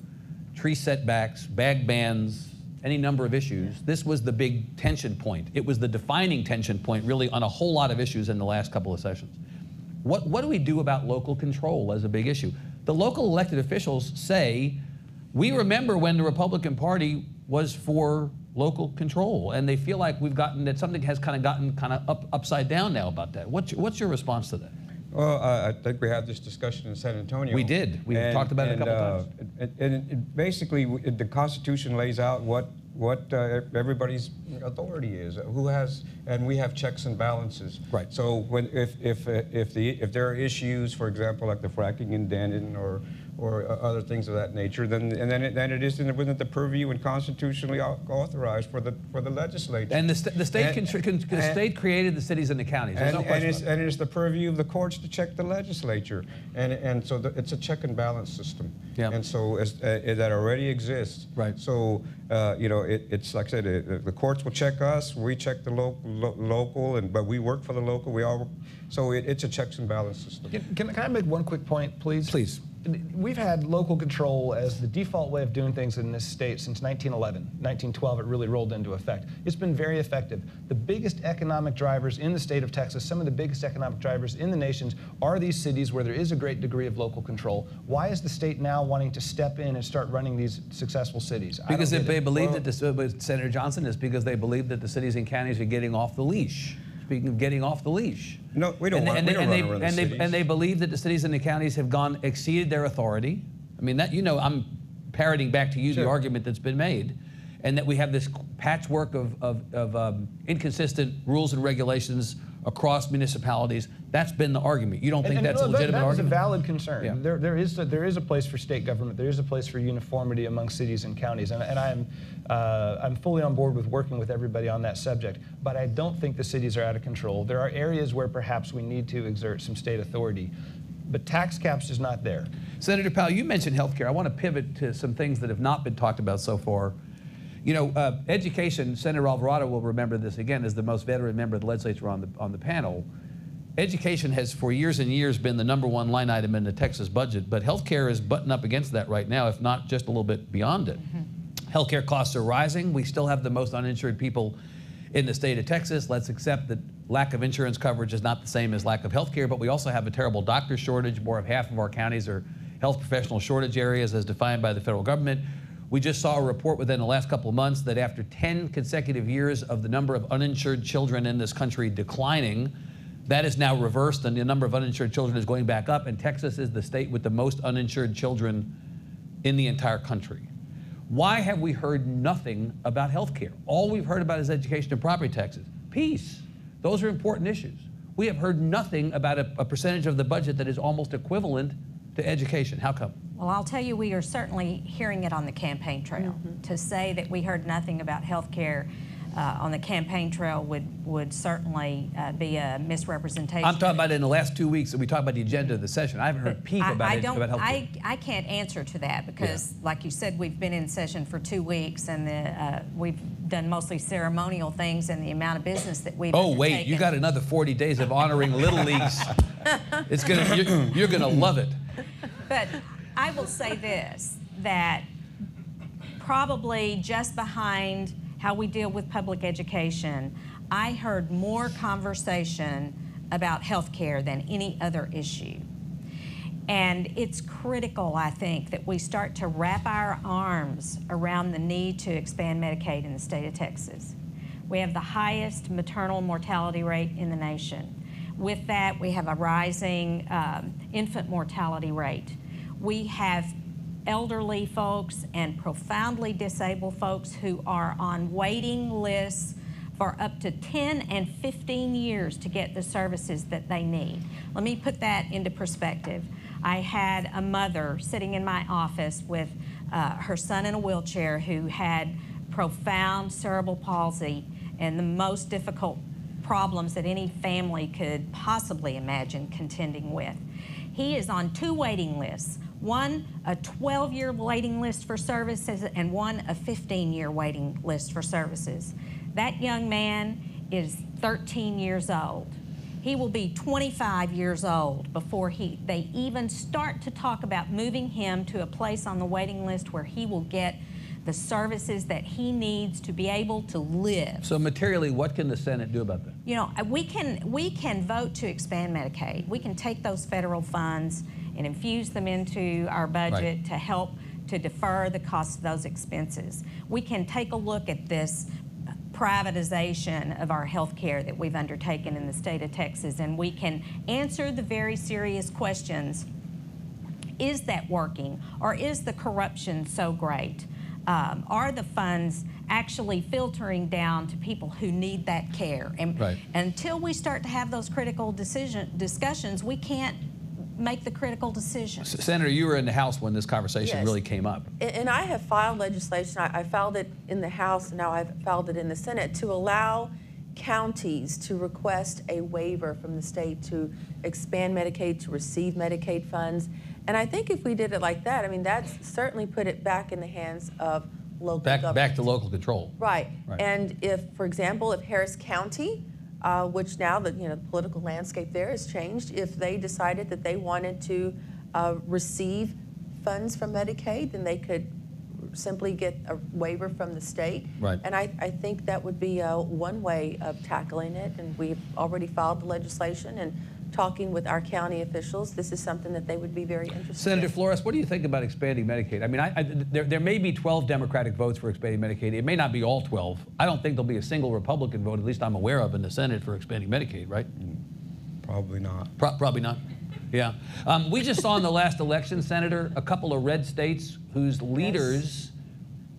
tree setbacks, bag bans, any number of issues, this was the big tension point. It was the defining tension point, really, on a whole lot of issues in the last couple of sessions. What do we do about local control as a big issue? The local elected officials say, we remember when the Republican Party was for local control, and they feel like that something has kind of gotten upside down now about that. What's your response to that? Well, I think we had this discussion in San Antonio. We did. We talked about it a couple times. And basically, the Constitution lays out what everybody's authority is, who has, and we have checks and balances. Right. So if there are issues, for example, like the fracking in Denton or other things of that nature, then it is within the purview and constitutionally authorized for the legislature. And the state created the cities and the counties. There's no question and it's the purview of the courts to check the legislature, and so it's a check and balance system. Yeah. And so that already exists. Right. So it's like I said, the courts will check us, we check the local, but we work for the local. So it's a checks and balance system. Can I make one quick point, please? Please. We've had local control as the default way of doing things in this state since 1911. 1912, it really rolled into effect. It's been very effective. The biggest economic drivers in the state of Texas, some of the biggest economic drivers in the nation, are these cities where there is a great degree of local control. Why is the state now wanting to step in and start running these successful cities? Because if they believe Senator Johnson, is because they believe that the cities and counties are getting off the leash. Speaking of getting off the leash. No, we don't run around the cities. And they believe that the cities and the counties have exceeded their authority. I mean, I'm parroting back to you the argument that's been made, and that we have this patchwork of inconsistent rules and regulations across municipalities. That's been the argument. You don't think that's a legitimate argument? That is a valid concern. Yeah. There is a place for state government. There is a place for uniformity among cities and counties, and I'm fully on board with working with everybody on that subject. But I don't think the cities are out of control. There are areas where perhaps we need to exert some state authority, but tax caps is not there. Senator Powell, you mentioned health care. I want to pivot to some things that have not been talked about so far. You know, education, Senator Alvarado will remember this again as the most veteran member of the legislature on the panel. Education has for years and years been the #1 line item in the Texas budget, but healthcare is butting up against that right now, if not just a little bit beyond it. Healthcare costs are rising. We still have the most uninsured people in the state of Texas. Let's accept that lack of insurance coverage is not the same as lack of healthcare, but we also have a terrible doctor shortage. More of half of our counties are health professional shortage areas as defined by the federal government. We just saw a report within the last couple of months that after 10 consecutive years of the number of uninsured children in this country declining, that is now reversed and the number of uninsured children is going back up, and Texas is the state with the most uninsured children in the entire country. Why have we heard nothing about health care? All we've heard about is education and property taxes. Peace. Those are important issues. We have heard nothing about a percentage of the budget that is almost equivalent to education. How come? Well, I'll tell you, we are certainly hearing it on the campaign trail. To say that we heard nothing about health care on the campaign trail would certainly be a misrepresentation. I'm talking about in the last 2 weeks that we talked about the agenda of the session. I haven't heard a peep about health care. I can't answer to that because, like you said, we've been in session for 2 weeks and we've done mostly ceremonial things, and the amount of business that we've Oh, wait, you got another 40 days of honoring Little Leagues. You're gonna love it. But I will say this, that probably just behind how we deal with public education, I heard more conversation about health care than any other issue. And it's critical, I think, that we start to wrap our arms around the need to expand Medicaid in the state of Texas. We have the highest maternal mortality rate in the nation. With that, we have a rising infant mortality rate. We have elderly folks and profoundly disabled folks who are on waiting lists for up to 10 and 15 years to get the services that they need. Let me put that into perspective. I had a mother sitting in my office with her son in a wheelchair who had profound cerebral palsy and the most difficult problems that any family could possibly imagine contending with. He is on 2 waiting lists. One, a 12-year waiting list for services, and one, a 15-year waiting list for services. That young man is 13 years old. He will be 25 years old before they even start to talk about moving him to a place on the waiting list where he will get the services that he needs to be able to live. So materially, what can the Senate do about that? You know, we can vote to expand Medicaid. We can take those federal funds and infuse them into our budget Right. to help to defer the cost of those expenses. We can take a look at this privatization of our health care that we've undertaken in the state of Texas, and we can answer the very serious questions. Is that working, or is the corruption so great? Are the funds actually filtering down to people who need that care? And Right. until we start to have those critical discussions, we can't make the critical decisions. Senator, you were in the House when this conversation Yes. really came up. And I have filed legislation. I filed it in the House, and now I've filed it in the Senate to allow counties to request a waiver from the state to expand Medicaid, to receive Medicaid funds. And I think if we did it like that, I mean, that's certainly put it back in the hands of local government. Back to local control. Right. Right. And if, for example, if Harris County, which now the political landscape there has changed, if they decided that they wanted to receive funds from Medicaid, then they could simply get a waiver from the state. Right. And I think that would be one way of tackling it. And we've already filed the legislation and talking with our county officials. This is something that they would be very interested Senator in. Flores, what do you think about expanding Medicaid? I mean, there may be 12 Democratic votes for expanding Medicaid. It may not be all 12. I don't think there'll be a single Republican vote, at least I'm aware of, in the Senate for expanding Medicaid, right? Probably not. Probably not. Yeah. We just saw in the last election, Senator, a couple of red states whose leaders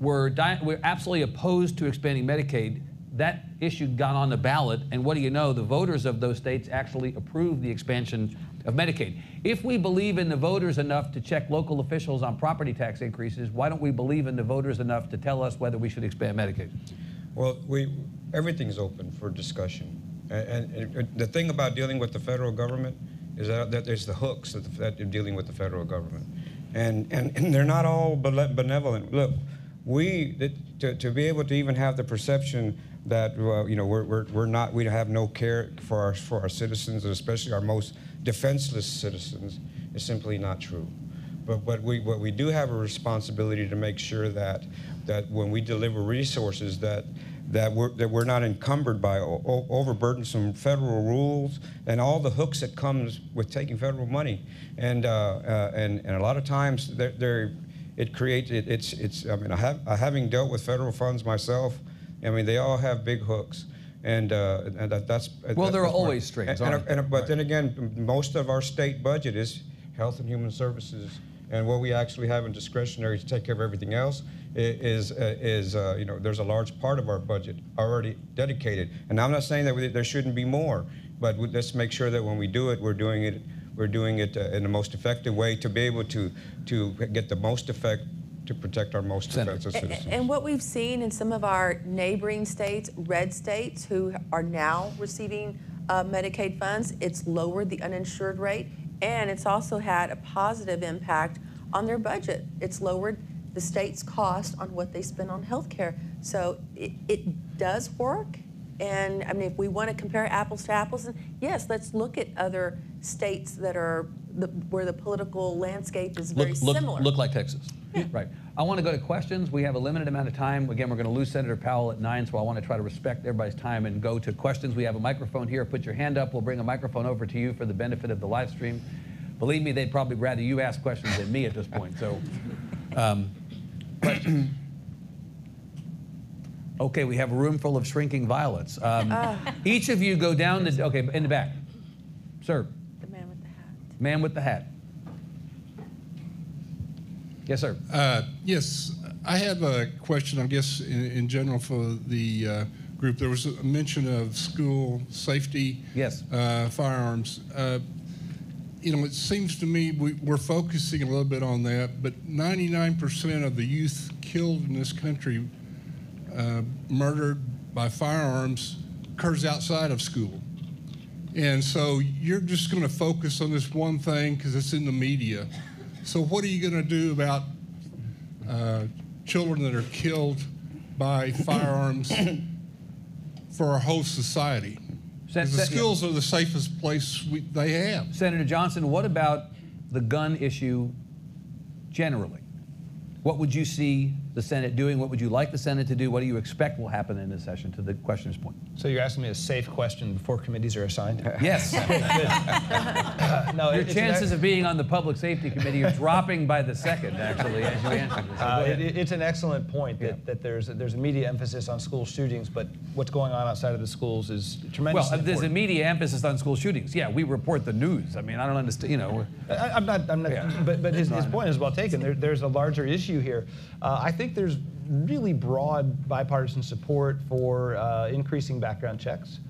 were absolutely opposed to expanding Medicaid. That issue got on the ballot, and what do you know? The voters of those states actually approved the expansion of Medicaid. If we believe in the voters enough to check local officials on property tax increases, why don't we believe in the voters enough to tell us whether we should expand Medicaid? Well, everything's open for discussion. And the thing about dealing with the federal government is that there's the hooks that you're dealing with the federal government. And they're not all benevolent. Look, to be able to even have the perception that we have no care for our citizens, and especially our most defenseless citizens, is simply not true. But we do have a responsibility to make sure that when we deliver resources that we're not encumbered by overburdensome federal rules and all the hooks that comes with taking federal money. And a lot of times it creates having dealt with federal funds myself, I mean, they all have big hooks, and that's Well, there are that's always strings, aren't there? But then again, most of our state budget is health and human services, and what we actually have in discretionary to take care of everything else is there's a large part of our budget already dedicated. And I'm not saying that there shouldn't be more, but let's make sure that when we do it, we're doing it in the most effective way to be able to get the most effect to protect our most defensive citizens. And what we've seen in some of our neighboring states, red states, who are now receiving Medicaid funds, it's lowered the uninsured rate, and it's also had a positive impact on their budget. It's lowered the state's cost on what they spend on health care. So it does work. And I mean, if we want to compare apples to apples, and yes, let's look at other states that are where the political landscape is very similar. Look like Texas. Yeah. Right. I want to go to questions. We have a limited amount of time. Again, we're going to lose Senator Powell at 9, so I want to try to respect everybody's time and go to questions. We have a microphone here. Put your hand up. We'll bring a microphone over to you for the benefit of the live stream. Believe me, they'd probably rather you ask questions than me at this point. So, questions? Okay, we have a room full of shrinking violets. Each of you go down the, okay, in the back. Sir. The man with the hat. Man with the hat. Yes, sir. Yes, I have a question, I guess, in general for the group. There was a mention of school safety, Yes. Firearms. It seems to me we're focusing a little bit on that, but 99% of the youth killed in this country, murdered by firearms, occurs outside of school. And so you're just going to focus on this one thing because it's in the media. So what are you going to do about children that are killed by firearms for our whole society? Because the schools are the safest place they have. Senator Johnson, what about the gun issue generally? What would you see the Senate doing? What would you like the Senate to do? What do you expect will happen in this session, to the questioner's point? So you're asking me a safe question before committees are assigned? Yes. No, Your it's chances of being on the Public Safety Committee are dropping by the second, actually, as you answer this. So go ahead. It's an excellent point that there's a media emphasis on school shootings, but what's going on outside of the schools is tremendously Well, there's a important. media emphasis on school shootings. Yeah, we report the news. I mean, I don't understand, I'm not, Yeah. but his point is well taken. There's a larger issue here. I think there's really broad bipartisan support for increasing background checks.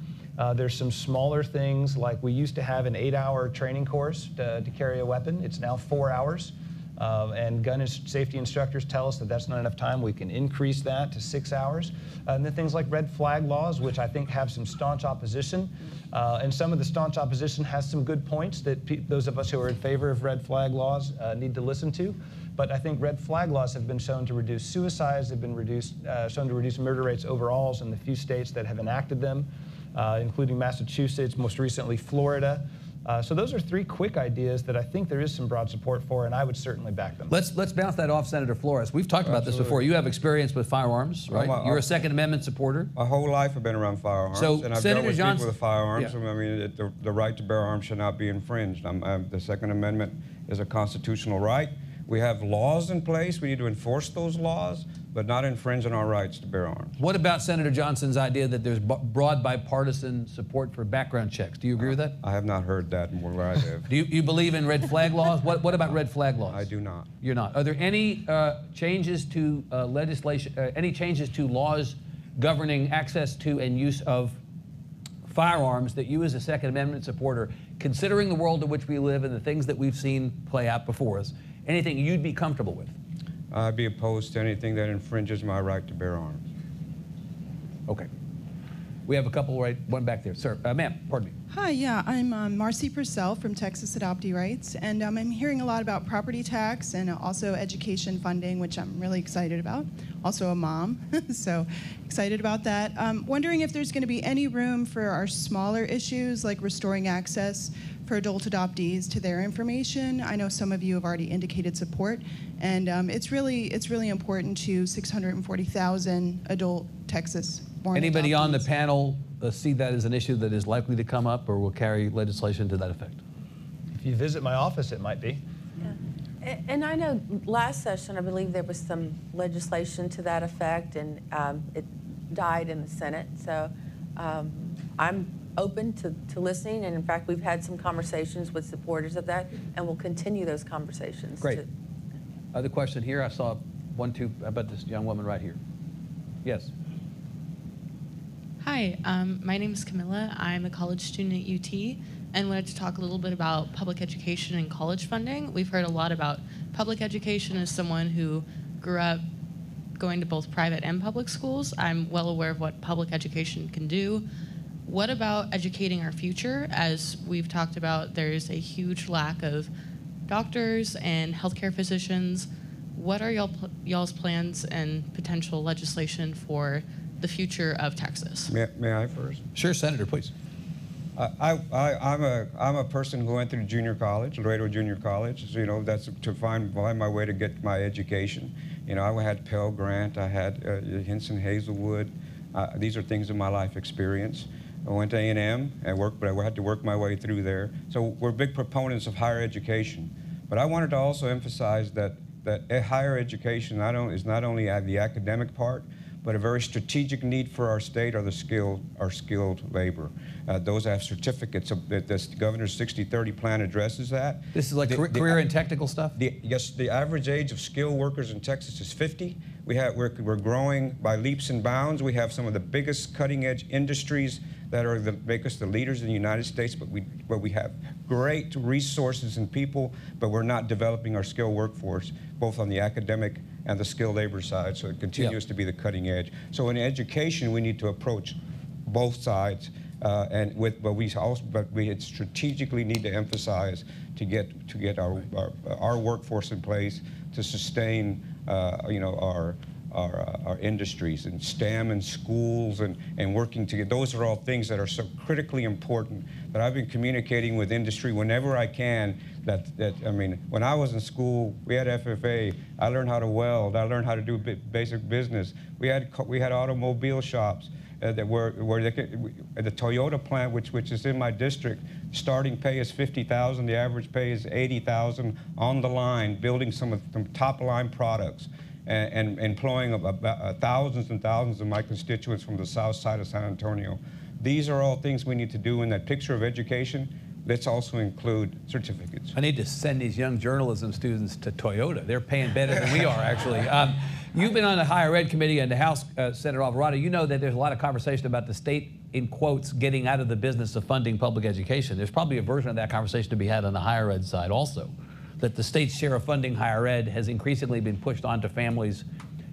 There's some smaller things, like we used to have an 8-hour training course to carry a weapon. It's now 4 hours. And gun safety instructors tell us that that's not enough time. We can increase that to 6 hours. And then things like red flag laws, which I think have some staunch opposition. And some of the staunch opposition has some good points that those of us who are in favor of red flag laws need to listen to. But I think red flag laws have been shown to reduce suicides, they've been shown to reduce murder rates overall in the few states that have enacted them, including Massachusetts, most recently Florida. So those are 3 quick ideas that I think there is some broad support for, and I would certainly back them. Let's bounce that off Senator Flores. We've talked about this before. You have experience with firearms, right? You're a Second Amendment supporter. My whole life I've been around firearms, So, and I've Senator dealt with Johnson- people with firearms. Yeah. I mean, the right to bear arms should not be infringed. The Second Amendment is a constitutional right. We have laws in place. We need to enforce those laws, but not infringe on our rights to bear arms. What about Senator Johnson's idea that there's broad bipartisan support for background checks? Do you agree with that? I have not heard that where I live. Do you believe in red flag laws? What about red flag laws? I do not. You're not. Are there any changes to legislation, any changes to laws governing access to and use of firearms that you as a Second Amendment supporter, considering the world in which we live and the things that we've seen play out before us, anything you'd be comfortable with? I'd be opposed to anything that infringes my right to bear arms. Okay. We have a couple one back there. Sir, ma'am, pardon me. Hi, yeah, I'm Marcy Purcell from Texas Adoptee Rights, and I'm hearing a lot about property tax and also education funding, which I'm really excited about. Also a mom, so excited about that. Wondering if there's going to be any room for our smaller issues, like restoring access for adult adoptees to their information. I know some of you have already indicated support, and it's really important to 640,000 adult Texas-born Anybody on the adoptees. panel see that as an issue that is likely to come up or will carry legislation to that effect? If you visit my office, it might be. And I know last session, I believe there was some legislation to that effect, and it died in the Senate. So I'm open to listening, and in fact, we've had some conversations with supporters of that, and we'll continue those conversations. Great. Other question here. I saw one, two. How about this young woman right here? Yes. Hi, my name is Camilla. I'm a college student at UT and wanted to talk a little bit about public education and college funding. We've heard a lot about public education as someone who grew up going to both private and public schools. I'm well aware of what public education can do. What about educating our future? As we've talked about, there's a huge lack of doctors and healthcare physicians. What are y'all's plans and potential legislation for the future of Texas? May I first? Sure, Senator, please. I'm a person who went through junior college, Laredo Junior College. So, that's to find my way to get my education. I had Pell Grant, I had Hinson Hazelwood. These are things in my life experience. I went to A&M and worked, but I had to work my way through there. So we're big proponents of higher education. But I wanted to also emphasize that higher education is not only the academic part, but a very strategic need for our state are skilled labor. Those have certificates. The governor's 60-30 plan addresses that. This is like career and technical stuff? Yes, the average age of skilled workers in Texas is 50. We're growing by leaps and bounds. We have some of the biggest cutting-edge industries that make us the leaders in the United States, but we have great resources and people, but we're not developing our skilled workforce, both on the academic and the skilled labor side, so it continues to be the cutting edge. So in education, we need to approach both sides, but we strategically need to emphasize to get our workforce in place to sustain our our industries and STEM and schools and working together. Those are all things that are so critically important that I've been communicating with industry whenever I can. I mean, when I was in school, we had FFA. I learned how to weld. I learned how to do basic business. We had automobile shops that were they could, the Toyota plant, which is in my district. Starting pay is $50,000. The average pay is $80,000 on the line, building some of the top line products. And employing thousands and thousands of my constituents from the south side of San Antonio. These are all things we need to do in that picture of education. Let's also include certificates. I need to send these young journalism students to Toyota. They're paying better than we are, actually. You've been on the Higher Ed Committee and the House, Senator Alvarado. You know that there's a lot of conversation about the state, in quotes, getting out of the business of funding public education. There's probably a version of that conversation to be had on the higher ed side also, that the state's share of funding higher ed has increasingly been pushed onto families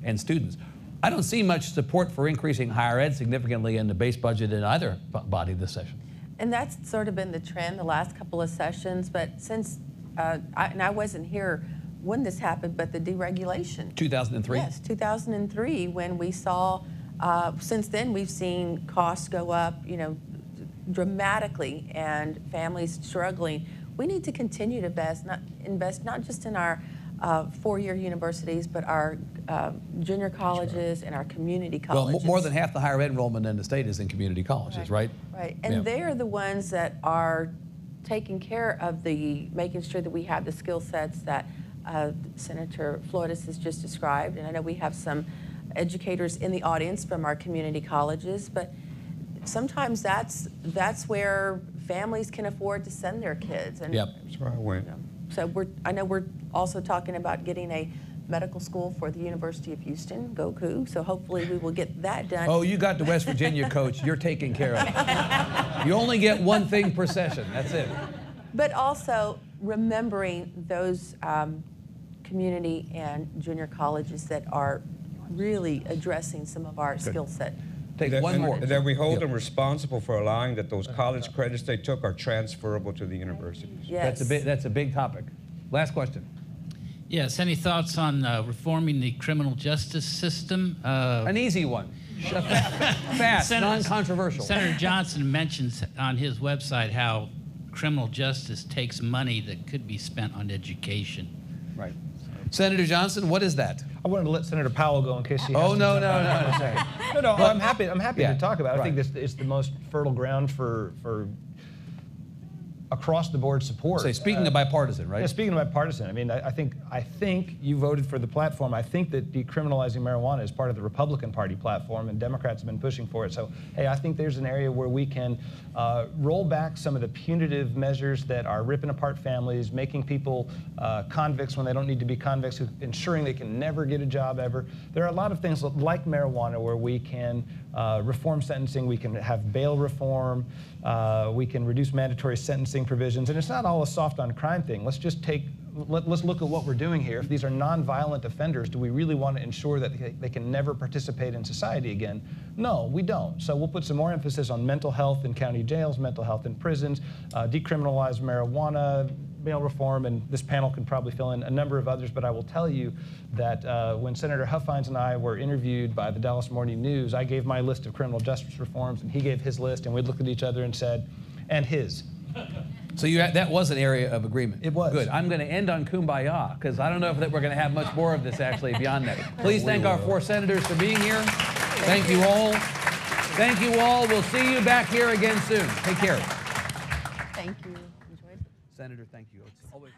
and students. I don't see much support for increasing higher ed significantly in the base budget in either body this session. And that's sort of been the trend the last couple of sessions, but since, I wasn't here when this happened, but the deregulation. 2003? Yes, 2003, when we saw, since then we've seen costs go up, you know, dramatically, and families struggling. We need to continue to invest not just in our four-year universities, but our junior colleges and our community colleges. Well, more than half the higher ed enrollment in the state is in community colleges, right? Right, and they're the ones that are taking care of making sure that we have the skill sets that Senator Flores has just described. And I know we have some educators in the audience from our community colleges, but sometimes that's where families can afford to send their kids. And That's where I went. You know, so I know we're also talking about getting a medical school for the University of Houston, go Coup. So hopefully we will get that done. Oh, you got the West Virginia coach. You're taken care of. You only get one thing per session. That's it. But also remembering those community and junior colleges that are really addressing some of our skill set. Take one more. That we hold them responsible for allowing that those college credits they took are transferable to the universities. Yes. That's a big topic. Last question. Yes, any thoughts on reforming the criminal justice system? An easy one. Fast, non-controversial. Senator Johnson mentions on his website how criminal justice takes money that could be spent on education. Right. Senator Johnson, what is that? I wanted to let Senator Powell go in case he has Oh, to no, jump no, out no. in a second. No, I'm happy to talk about it. I think Right. this is the most fertile ground for across the board support. Say, speaking of bipartisan, right? Yeah, speaking of bipartisan, I mean, I think you voted for the platform. I think that decriminalizing marijuana is part of the Republican Party platform, and Democrats have been pushing for it. So, hey, I think there's an area where we can roll back some of the punitive measures that are ripping apart families, making people convicts when they don't need to be convicts, ensuring they can never get a job ever. There are a lot of things like marijuana where we can reform sentencing, we can have bail reform, we can reduce mandatory sentencing provisions, and it's not all a soft on crime thing. Let's just let's look at what we're doing here. If these are non-violent offenders, do we really want to ensure that they can never participate in society again? No, we don't. So we'll put some more emphasis on mental health in county jails, mental health in prisons, decriminalize marijuana, bail reform, and this panel can probably fill in a number of others, but I will tell you that when Senator Huffines and I were interviewed by the Dallas Morning News, I gave my list of criminal justice reforms, and he gave his list, and we looked at each other and said, and his. So that was an area of agreement. It was. Good. I'm going to end on kumbaya, because I don't know if we're going to have much more of this actually beyond that. Please thank our four senators for being here. Thank you all. Thank you all. We'll see you back here again soon. Take care. Thank you. Enjoyed it. Senator, thank you. It's always